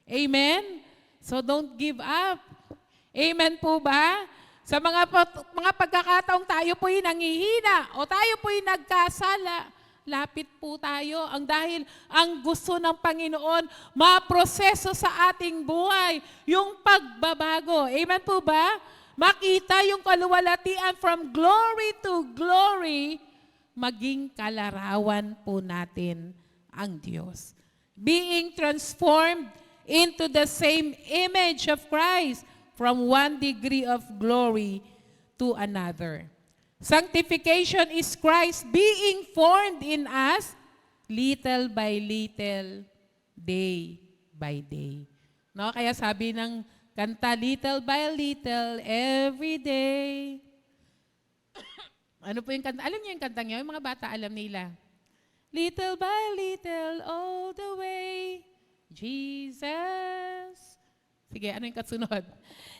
Amen? So don't give up. Amen po ba? Sa mga pagkakataong tayo po'y nangihina o tayo po'y nagkasala, lapit po tayo dahil ang gusto ng Panginoon maproseso sa ating buhay, yung pagbabago. Amen po ba? Makita yung kaluwalhatian from glory to glory, maging kalarawan po natin ang Diyos. Being transformed into the same image of Christ from one degree of glory to another. Sanctification is Christ being formed in us little by little, day by day. No? Kaya sabi ng kanta, little by little, every day. Ano po yung kanta? Alam niyo yung kanta niyo? Yung mga bata alam nila. Little by little, all the way, Jesus. Sige, ano yung kasunod?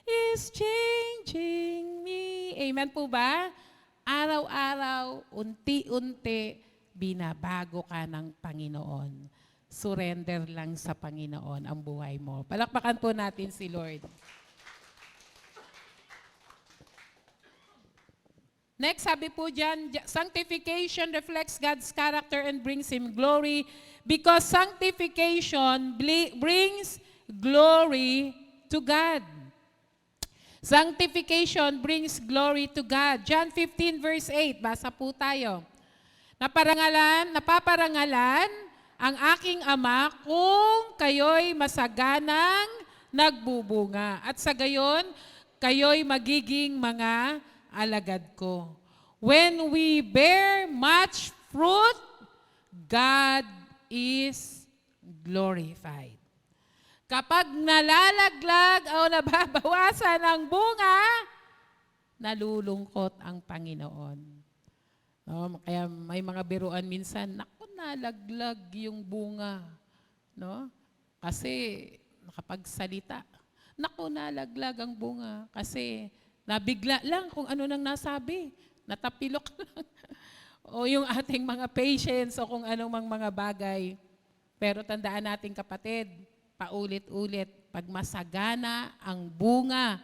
Is changing me. Amen po ba? Araw-araw, unti-unti, binabago ka ng Panginoon. Surrender lang sa Panginoon ang buhay mo. Palakpakan po natin si Lord. Next, sabi po dyan, sanctification reflects God's character and brings Him glory because sanctification brings glory to God. Sanctification brings glory to God. John 15 verse 8, basa po tayo. Napaparangalan ang aking Ama kung kayo'y masaganang nagbubunga. At sa gayon, kayo'y magiging mga alagad ko. When we bear much fruit, God is glorified. Kapag nalalaglag o nababawasan ang bunga, nalulungkot ang Panginoon. No? Kaya may mga biruan minsan, naku, nalaglag yung bunga. No? Kasi nakapagsalita. Naku, nalaglag ang bunga. Kasi nabigla lang kung ano nang nasabi. Natapilok lang. O yung ating mga patience o kung anong mga bagay. Pero tandaan natin kapatid, paulit-ulit, pag masagana ang bunga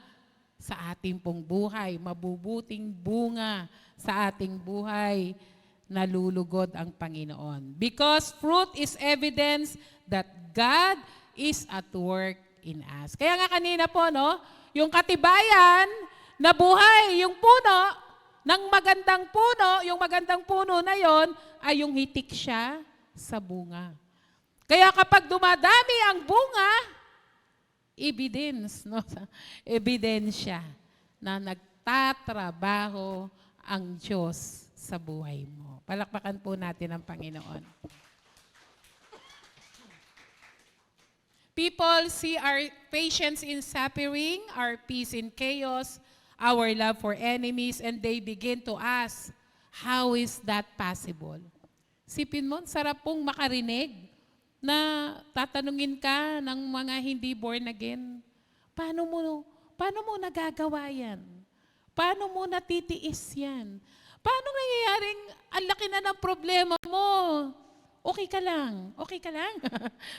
sa ating pong buhay, mabubuting bunga sa ating buhay, nalulugod ang Panginoon. Because fruit is evidence that God is at work in us. Kaya nga kanina po, no, yung katibayan na buhay, yung puno, ng magandang puno, yung magandang puno na yon ay yung hitik siya sa bunga. Kaya kapag dumadami ang bunga, evidence, no? Ebidensya na nagtatrabaho ang Diyos sa buhay mo. Palakpakan po natin ang Panginoon. People see our patience in suffering, our peace in chaos, our love for enemies, and they begin to ask, how is that possible? Sipin mo, sarap pong makarinig na tatanungin ka ng mga hindi born again. Paano mo nagagawa yan? Paano mo natitiis yan? Paano nangyayaring ang laki na ng problema mo? Okay ka lang. Okay ka lang.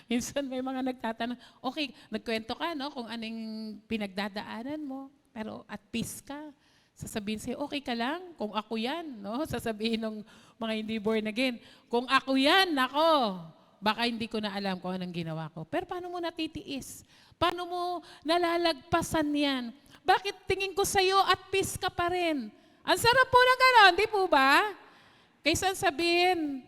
Minsan may mga nagtatanong, okay, nagkwento ka, no, kung anong pinagdadaanan mo, pero at peace ka. Sasabihin sa'yo, okay ka lang? Kung ako yan, no? Sasabihin ng mga hindi born again, kung ako yan, nako, baka hindi ko na alam kung anong ginawa ko. Pero paano mo natitiis? Paano mo nalalagpasan yan? Bakit tingin ko sa'yo at peace ka pa rin? Ang sarap po na gano'n, di po ba? Kaysa sabihin,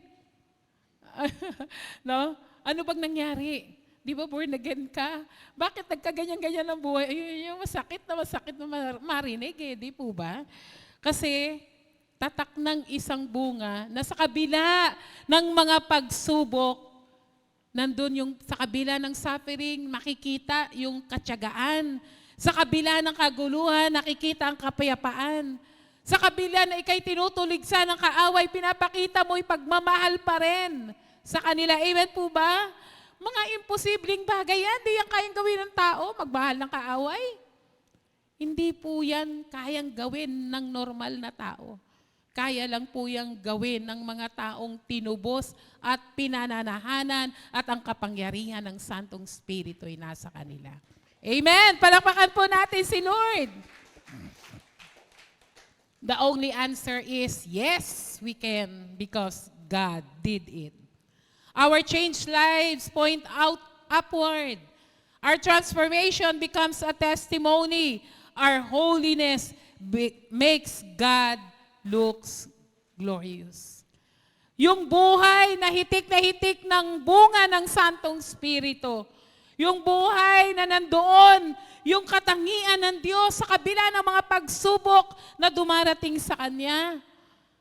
no? Ano bang nangyari? Di ba born again ka? Bakit nagkaganyan-ganyan ang buhay? Yung masakit na marinig eh, di po ba? Kasi tatak ng isang bunga na sa kabila ng mga pagsubok, Nandun yung sa kabila ng suffering, makikita yung katyagaan. Sa kabila ng kaguluhan, nakikita ang kapayapaan. Sa kabila na ikay tinutuligsa ng kaaway, pinapakita mo yung pagmamahal pa rin sa kanila. Amen po ba? Mga imposibleng bagay yan, di yan kayang gawin ng tao, magmahal ng kaaway. Hindi po yan kayang gawin ng normal na tao. Kaya lang po yung gawin ng mga taong tinubos at pinananahanan at ang kapangyarihan ng Santong Espiritu ay nasa kanila. Amen! Palakpakan po natin si Lord. The only answer is yes, we can because God did it. Our changed lives point out upward. Our transformation becomes a testimony. Our holiness makes God looks glorious. Yung buhay na hitik ng bunga ng Santong Espiritu. Yung buhay na nandoon, yung katangian ng Diyos sa kabila ng mga pagsubok na dumarating sa Kanya.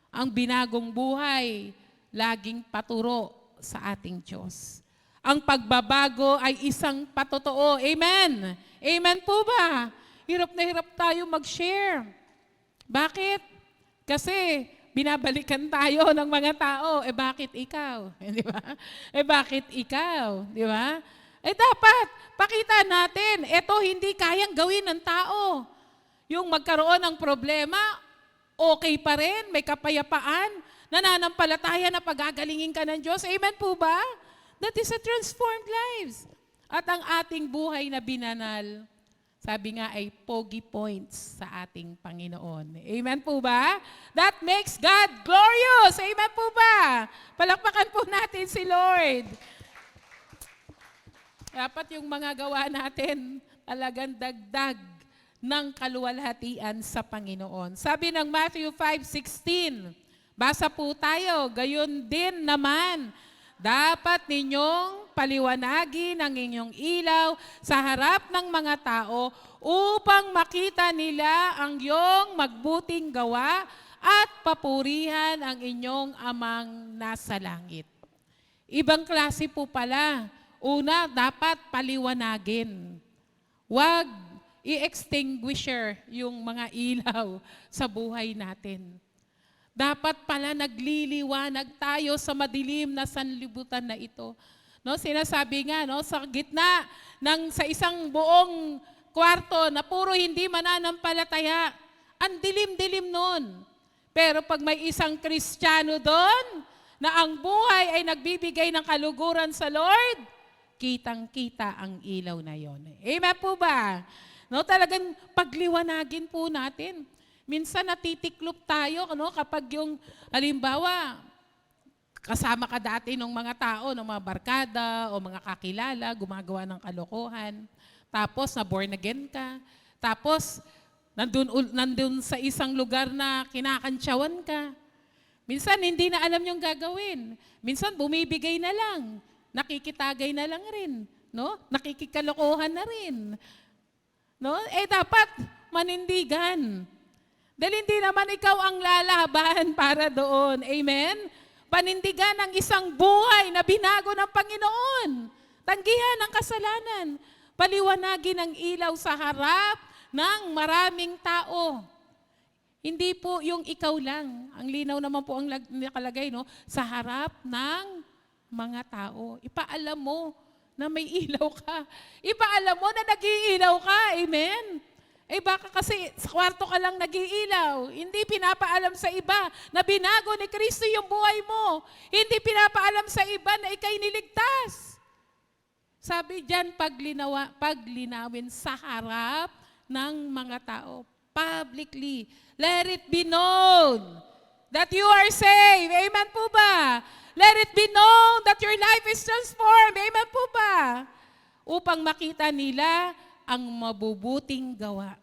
Ang binagong buhay, laging paturo sa ating Diyos. Ang pagbabago ay isang patotoo. Amen? Amen po ba? Hirap na hirap tayo mag-share. Bakit? Kasi binabalikan tayo ng mga tao. Bakit ikaw? Di ba? Bakit ikaw? Di ba? Dapat pakita natin, ito hindi kayang gawin ng tao. Yung magkaroon ng problema, okay pa rin, may kapayapaan, nananampalataya na pagagalingin ka ng Diyos. Amen po ba? That is a transformed lives. At ang ating buhay na binanal, sabi nga ay pogi points sa ating Panginoon. Amen po ba? That makes God glorious. Amen po ba? Palakpakan po natin si Lord. Dapat yung mga gawa natin talagang dagdag ng kaluwalhatian sa Panginoon. Sabi ng Matthew 5:16, basa po tayo, gayon din naman, dapat ninyong paliwanagin ang inyong ilaw sa harap ng mga tao upang makita nila ang iyong magbuting gawa at papurihan ang inyong amang nasa langit. Ibang klase po pala. Una, dapat paliwanagin. Huwag i-extinguisher yung mga ilaw sa buhay natin. Dapat pala nagliliwanag tayo sa madilim na sanlibutan na ito. No, sinasabi nga, no, sa gitna sa isang buong kwarto na puro hindi mananampalataya, ang dilim-dilim nun. Pero pag may isang Kristiyano doon, na ang buhay ay nagbibigay ng kaluguran sa Lord, kitang-kita ang ilaw na yon. Amen po ba? No, talagang pagliwanagin po natin. Minsan natitiklop tayo kapag yung, halimbawa, kasama ka dati ng mga tao, ng mga barkada o mga kakilala, gumagawa ng kalokohan. Tapos na born again ka. Tapos nandun sa isang lugar na kinakantsawan ka. Minsan hindi na alam yung gagawin. Minsan bumibigay na lang. Nakikitagay na lang rin, no? Nakikikalokohan na rin. No? Dapat manindigan. Dahil hindi naman ikaw ang lalaban para doon. Amen? Panindigan ang isang buhay na binago ng Panginoon. Tanggihan ang kasalanan. Paliwanagin ang ilaw sa harap ng maraming tao. Hindi po yung ikaw lang. Ang linaw naman po ang nakalagay, no? Sa harap ng mga tao. Ipaalam mo na may ilaw ka. Ipaalam mo na nag-iilaw ka. Amen? Baka kasi sa kwarto ka lang nag-iilaw. Hindi pinapaalam sa iba na binago ni Kristo yung buhay mo. Hindi pinapaalam sa iba na ikay niligtas. Sabi diyan, paglinawin sa harap ng mga tao. Publicly. Let it be known that you are saved. Amen po ba? Let it be known that your life is transformed. Amen po ba? Upang makita nila ang mabubuting gawa.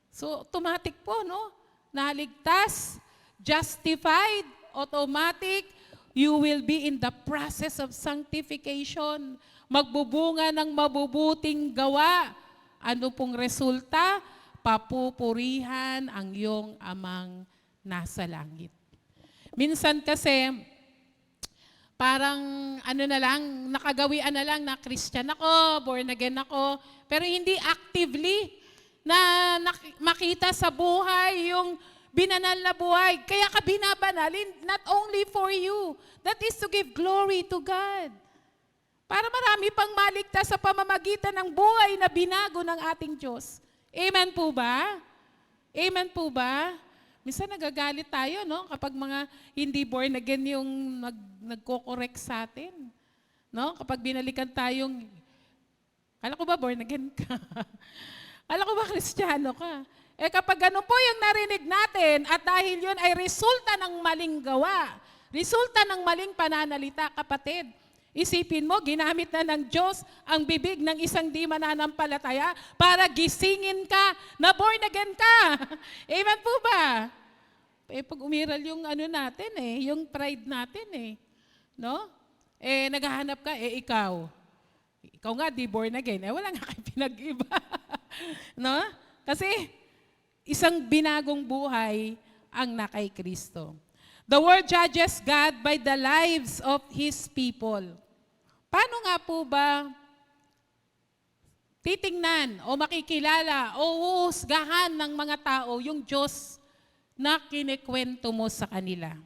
So, automatic po, no? Naligtas, justified, automatic, you will be in the process of sanctification. Magbubunga ng mabubuting gawa. Ano pong resulta? Papupurihan ang iyong amang nasa langit. Minsan kasi, parang ano na lang, nakagawian na lang na Christian ako, born again ako, pero hindi actively na makita sa buhay yung binanal na buhay. Kaya ka binabanalin, not only for you, that is to give glory to God. Para marami pang maligtas sa pamamagitan ng buhay na binago ng ating Diyos. Amen po ba? Amen po ba? Minsan nagagalit tayo, no? Kapag mga hindi born again yung nagko-correct sa atin. No? Kapag binalikan tayong, kala ko ba born again ka? Kala ko ba Kristiyano ka? Kapag ano po yung narinig natin at dahil yun ay resulta ng maling gawa, resulta ng maling pananalita, kapatid, isipin mo, ginamit na ng Diyos ang bibig ng isang di mananampalataya para gisingin ka na born again ka. Amen po ba? Pag umiral yung ano natin yung pride natin no? Naghahanap ka, ikaw. Ikaw nga, di born again. Wala nga kayo pinag-iba. No? Kasi isang binagong buhay ang nakay Kristo. The Word judges God by the lives of His people. Paano nga po ba titingnan o makikilala o huhusgahan ng mga tao yung Diyos na kinikwento mo sa kanila?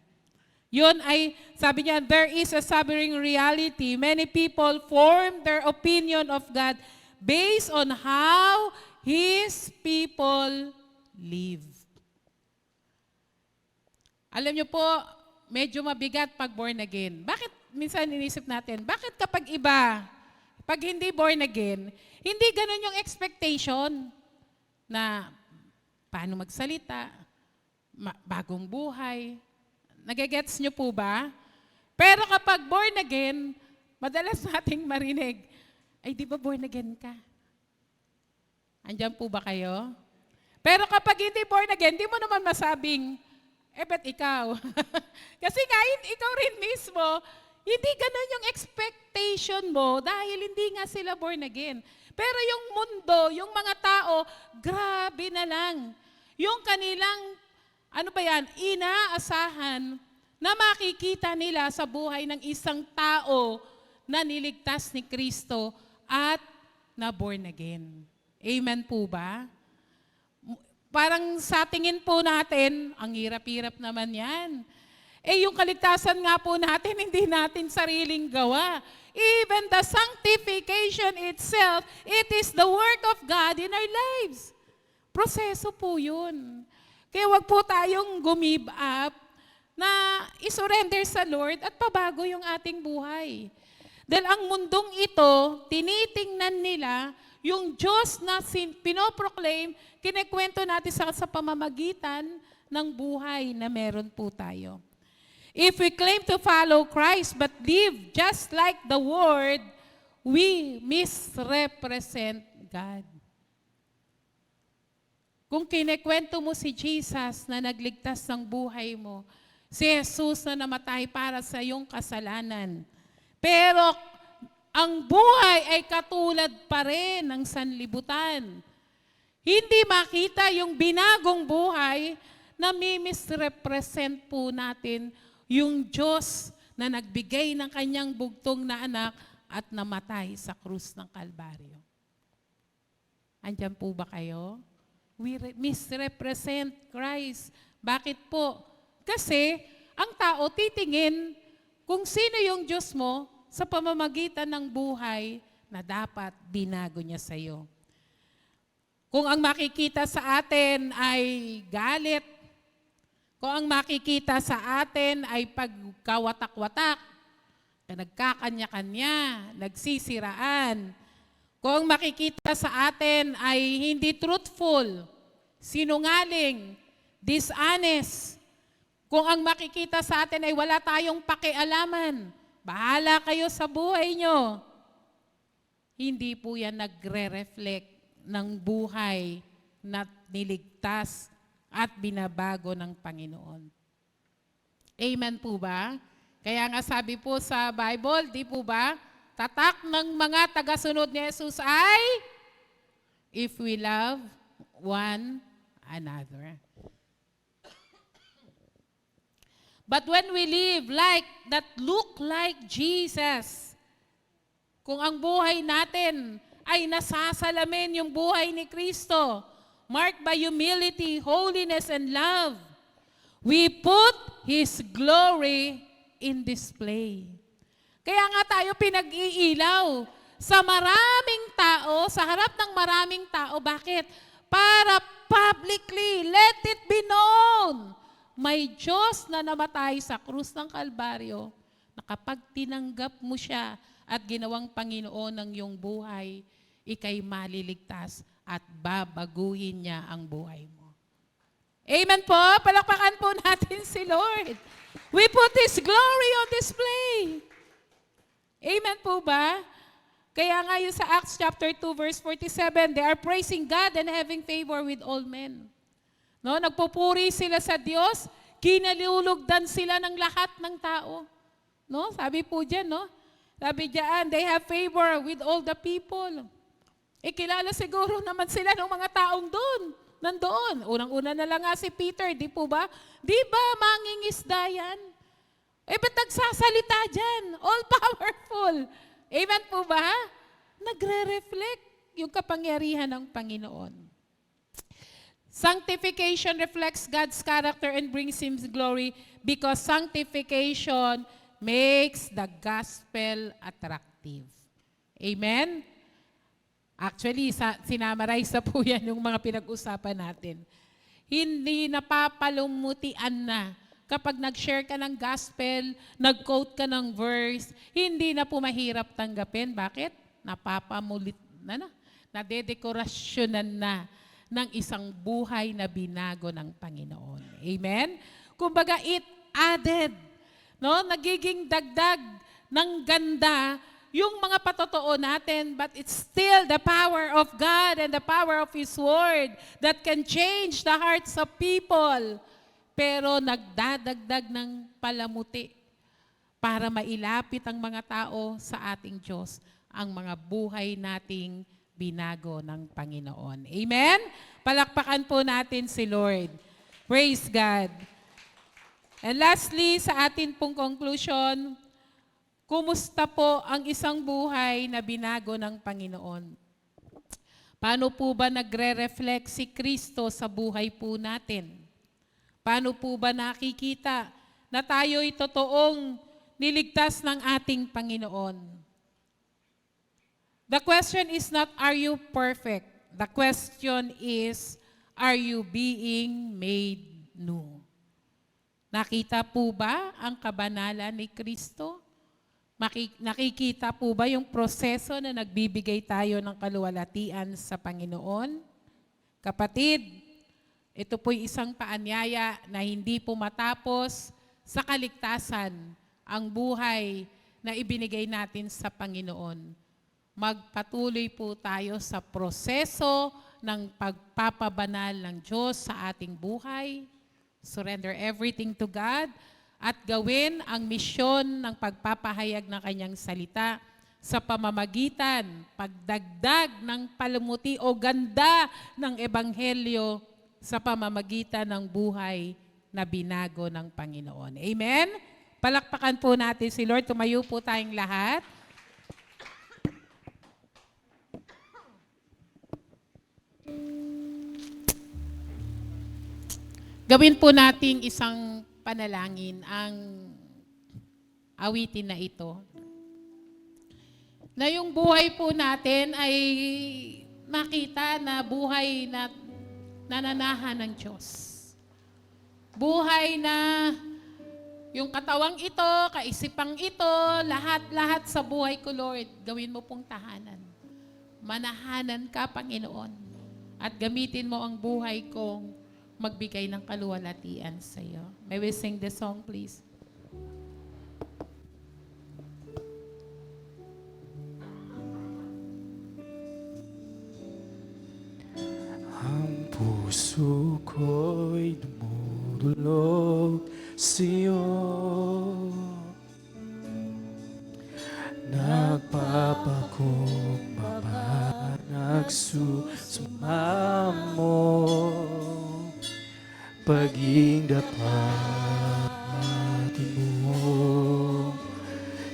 Yun ay, sabi niya, there is a sobering reality. Many people form their opinion of God based on how His people live. Alam niyo po, medyo mabigat pag born again. Bakit minsan inisip natin, bakit kapag iba, pag hindi born again, hindi ganun yung expectation na paano magsalita, bagong buhay. Nagigets niyo po ba? Pero kapag born again, madalas nating marinig, ay di ba born again ka? Andiyan po ba kayo? Pero kapag hindi born again, di mo naman masabing, ba't ikaw? Kasi nga, ikaw rin mismo, hindi ganun yung expectation mo dahil hindi nga sila born again. Pero yung mundo, yung mga tao, grabe na lang. Yung kanilang, inaasahan na makikita nila sa buhay ng isang tao na niligtas ni Kristo at na born again. Amen po ba? Parang sa tingin po natin, ang hirap-hirap naman yan. Yung kaligtasan nga po natin, hindi natin sariling gawa. Even the sanctification itself, it is the work of God in our lives. Proseso po yun. Kaya wag po tayong give up na isurrender sa Lord at pabago yung ating buhay. Dahil ang mundong ito, tinitingnan nila yung Diyos na pinoproclaim, kinikwento natin sa pamamagitan ng buhay na meron po tayo. If we claim to follow Christ but live just like the world, we misrepresent God. Kung kinikwento mo si Jesus na nagligtas ng buhay mo, si Jesus na namatay para sa iyong kasalanan, pero ang buhay ay katulad pa rin ng sanlibutan. Hindi makita yung binagong buhay na misrepresent po natin yung Diyos na nagbigay ng kanyang bugtong na anak at namatay sa krus ng Kalbaryo. Andiyan po ba kayo? We misrepresent Christ. Bakit po? Kasi ang tao titingin kung sino yung Diyos mo sa pamamagitan ng buhay na dapat binago niya sa iyo. Kung ang makikita sa atin ay galit, kung ang makikita sa atin ay pagkawatak-watak, nagkakanya-kanya, nagsisiraan, kung ang makikita sa atin ay hindi truthful, sinungaling, dishonest, kung ang makikita sa atin ay wala tayong pakialaman, bahala kayo sa buhay nyo. Hindi po yan nagre-reflect ng buhay na niligtas at binabago ng Panginoon. Amen po ba? Kaya nga sabi po sa Bible, di po ba, tatak ng mga tagasunod ni Jesus ay, if we love one another. But when we live like that look like Jesus, kung ang buhay natin ay nasasalamin yung buhay ni Kristo, marked by humility, holiness, and love, we put His glory in display. Kaya nga tayo pinag-iilaw sa maraming tao, sa harap ng maraming tao. Bakit? Para publicly, let it be known, may Diyos na namatay sa krus ng Kalbaryo, na kapag tinanggap mo siya at ginawang Panginoon ng iyong buhay, ikay maliligtas at babaguhin niya ang buhay mo. Amen po. Palakpakan po natin si Lord. We put His glory on display. Amen po ba? Kaya nga yun sa Acts chapter 2 verse 47, they are praising God and having favor with all men. No, nagpupuri sila sa Diyos, kinalulugdan sila ng lahat ng tao. No, sabi po diyan, no? Sabi diyan, they have favor with all the people. Kilala siguro naman sila ng mga taong nandoon. Unang-una na lang nga si Peter, di po ba? Di ba mangingisda yan? Ba't nagsasalita dyan? All powerful. Amen po ba? Nagre-reflect yung kapangyarihan ng Panginoon. Sanctification reflects God's character and brings Him glory because sanctification makes the gospel attractive. Amen? Actually, sinamarize na po yan yung mga pinag-usapan natin. Hindi napapalumutian na. Kapag nag-share ka ng gospel, nag-quote ka ng verse, hindi na po mahirap tanggapin. Bakit? Napapamulit na, nadedekorasyonan na ng isang buhay na binago ng Panginoon. Amen? Kumbaga, it added, no? Nagiging dagdag ng ganda yung mga patotoo natin, but it's still the power of God and the power of His Word that can change the hearts of people. Pero nagdadagdag ng palamuti para mailapit ang mga tao sa ating Diyos, ang mga buhay nating binago ng Panginoon. Amen? Palakpakan po natin si Lord. Praise God. And lastly, sa atin pong conclusion, kumusta po ang isang buhay na binago ng Panginoon? Paano po ba nagre-reflect si Kristo sa buhay po natin? Paano po ba nakikita na tayo'y totoong niligtas ng ating Panginoon? The question is not, are you perfect? The question is, are you being made new? Nakita po ba ang kabanalan ni Kristo? Nakikita po ba yung proseso na nagbibigay tayo ng kaluwalhatian sa Panginoon? Kapatid, ito po'y isang paanyaya na hindi po matapos sa kaligtasan ang buhay na ibinigay natin sa Panginoon. Magpatuloy po tayo sa proseso ng pagpapabanal ng Diyos sa ating buhay. Surrender everything to God at gawin ang misyon ng pagpapahayag ng Kanyang salita sa pamamagitan, pagdagdag ng palamuti o ganda ng Ebanghelyo sa pamamagitan ng buhay na binago ng Panginoon. Amen? Palakpakan po natin si Lord. Tumayo po tayong lahat. Gawin po nating isang panalangin ang awitin na ito. Na yung buhay po natin ay makita na buhay na nananahan ng Diyos. Buhay na yung katawang ito, kaisipang ito, lahat-lahat sa buhay ko, Lord, gawin mo pong tahanan. Manahanan ka, Panginoon. At gamitin mo ang buhay kong magbigay ng kaluwalhatian sa iyo. May we sing the song, please? Ang puso ko'y dumudulog sa'yo. Nagpapakumbaba, nagsusumamo, paging dapat akin mo.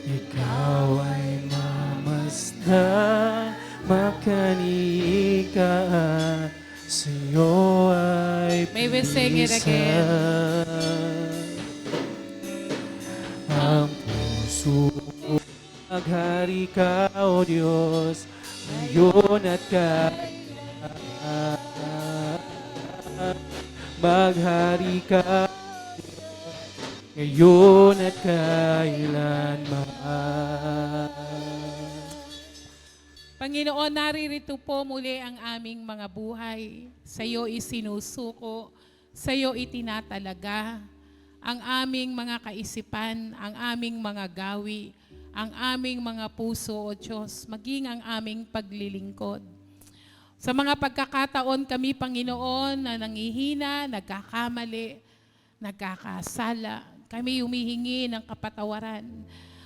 Ikaw ay mamasdan, makanika at sa'yo ay May we sing it again. ang puso ko. Maghari ka, O Diyos, ngayon at maghari ka ngayon at kailanman. Panginoon, naririto po muli ang aming mga buhay. Sa iyo isinusuko, sa iyo itinatalaga ang aming mga kaisipan, ang aming mga gawi, ang aming mga puso, O Diyos, maging ang aming paglilingkod. Sa mga pagkakataon kami, Panginoon, na nangihina, nagkakamali, nagkakasala, kami humihingi ng kapatawaran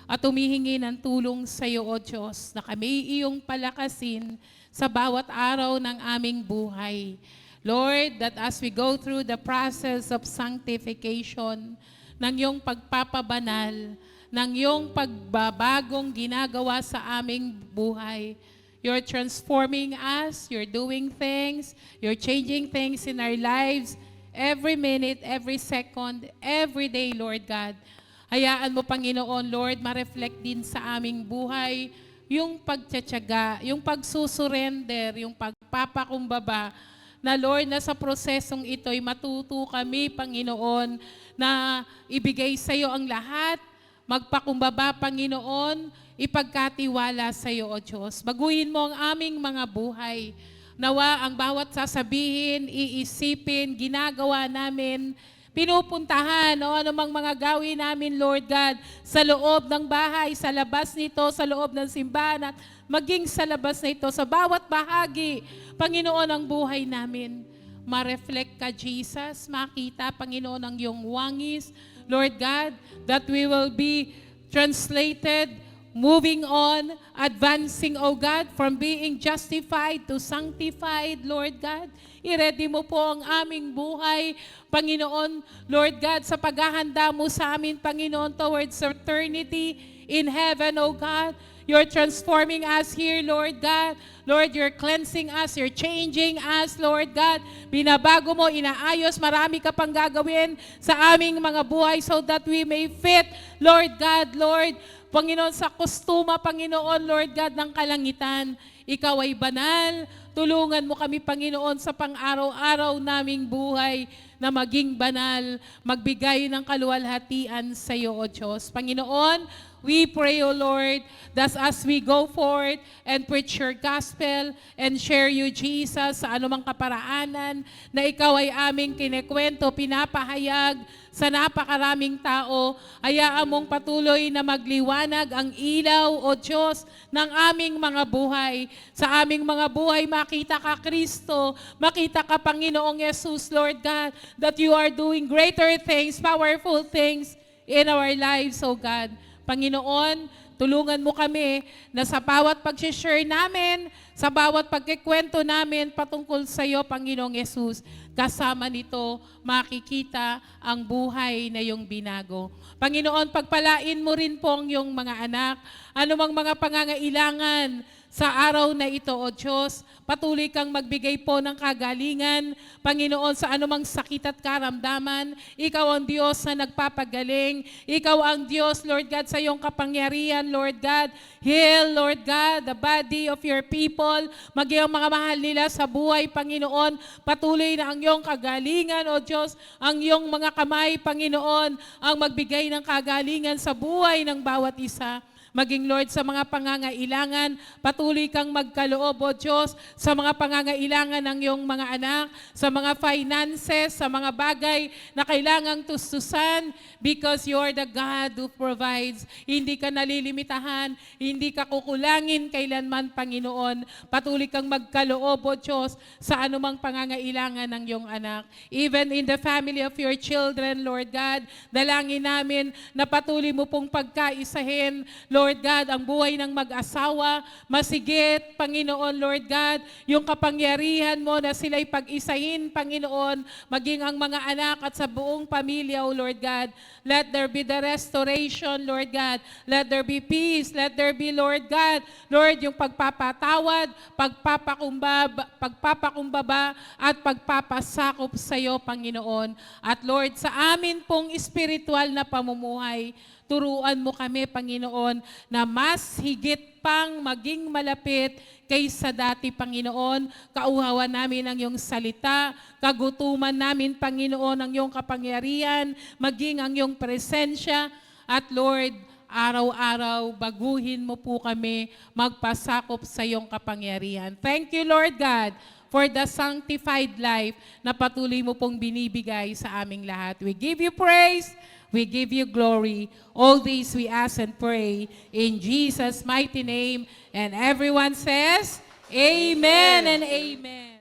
at humihingi ng tulong sa iyo, O Diyos, na kami iyong palakasin sa bawat araw ng aming buhay. Lord, that as we go through the process of sanctification, ng iyong pagpapabanal, ng iyong pagbabagong ginagawa sa aming buhay, you're transforming us, you're doing things, you're changing things in our lives, every minute, every second, every day, Lord God. Hayaan mo, Panginoon, Lord, ma-reflect din sa aming buhay yung pagtsatsaga, yung pagsusurrender, yung pagpapakumbaba, na Lord, na sa prosesong ito'y matuto kami, Panginoon, na ibigay sa iyo ang lahat, magpakumbaba, Panginoon, ipagkatiwala sa iyo, O Diyos. Baguhin mo ang aming mga buhay. Nawa ang bawat sasabihin, iisipin, ginagawa namin, pinupuntahan o anumang mga gawin namin, Lord God, sa loob ng bahay, sa labas nito, sa loob ng simbahan, at maging sa labas na ito, sa bawat bahagi, Panginoon, ang buhay namin. Ma-reflect ka, Jesus, makita, Panginoon, ang iyong wangis, Lord God, that we will be translated, moving on, advancing, O God, from being justified to sanctified, Lord God. I-ready mo po ang aming buhay, Panginoon, Lord God, sa paghahanda mo sa amin, Panginoon, towards eternity in heaven, O God. You're transforming us here, Lord God. Lord, you're cleansing us, you're changing us, Lord God. Binabago mo, inaayos, marami ka pang gagawin sa aming mga buhay so that we may fit, Lord God, Lord, Panginoon, sa kostuma, Panginoon, Lord God, ng kalangitan. Ikaw ay banal. Tulungan mo kami, Panginoon, sa pang-araw-araw naming buhay na maging banal, magbigay ng kaluwalhatian sa iyo, O Diyos. Panginoon, we pray, O Lord, that as we go forth and preach your gospel and share you, Jesus, sa anumang kaparaanan na ikaw ay aming kinikwento, pinapahayag sa napakaraming tao, hayaan mong patuloy na magliwanag ang ilaw, O Diyos, ng aming mga buhay. Sa aming mga buhay, makita ka, Kristo, makita ka, Panginoong Yesus, Lord God, that you are doing greater things, powerful things in our lives, O God. Panginoon, tulungan mo kami na sa bawat pag-share namin, sa bawat pagkikwento namin patungkol sa iyo, Panginoong Yesus, kasama nito makikita ang buhay na iyong binago. Panginoon, pagpalain mo rin po ang iyong mga anak, anumang mga pangangailangan sa araw na ito, O Diyos, patuloy kang magbigay po ng kagalingan, Panginoon, sa anumang sakit at karamdaman. Ikaw ang Diyos na nagpapagaling. Ikaw ang Diyos, Lord God, sa iyong kapangyarihan, Lord God. Heal, Lord God, the body of your people. Maging ang mga mahal nila sa buhay, Panginoon. Patuloy na ang iyong kagalingan, O Diyos, ang iyong mga kamay, Panginoon, ang magbigay ng kagalingan sa buhay ng bawat isa. Maging, Lord, sa mga pangangailangan, patuloy kang magkaloob, O Diyos, sa mga pangangailangan ng iyong mga anak, sa mga finances, sa mga bagay na kailangang tustusan, because you are the God who provides. Hindi ka nalilimitahan, hindi ka kukulangin kailanman, Panginoon. Patuloy kang magkaloob, O Diyos, sa anumang pangangailangan ng iyong anak. Even in the family of your children, Lord God, dalangin namin na patuloy mo pong pagkaisahin, Lord Lord God, ang buhay ng mag-asawa. Masigit, Panginoon, Lord God, yung kapangyarihan mo na sila'y pag-isahin, Panginoon, maging ang mga anak at sa buong pamilya, O Lord God. Let there be the restoration, Lord God. Let there be peace. Let there be, Lord God, Lord, yung pagpapatawad, pagpapakumbaba, at pagpapasakop sa iyo, Panginoon. At Lord, sa amin pong spiritual na pamumuhay, turuan mo kami, Panginoon, na mas higit pang maging malapit kaysa dati, Panginoon. Kauhawan namin ang iyong salita, kagutuman namin, Panginoon, ang iyong kapangyarihan, maging ang iyong presensya. At Lord, araw-araw, baguhin mo po kami, magpasakop sa iyong kapangyarihan. Thank you, Lord God, for the sanctified life na patuloy mo pong binibigay sa aming lahat. We give you praise, we give you glory. All these we ask and pray in Jesus' mighty name. And everyone says, Amen and Amen.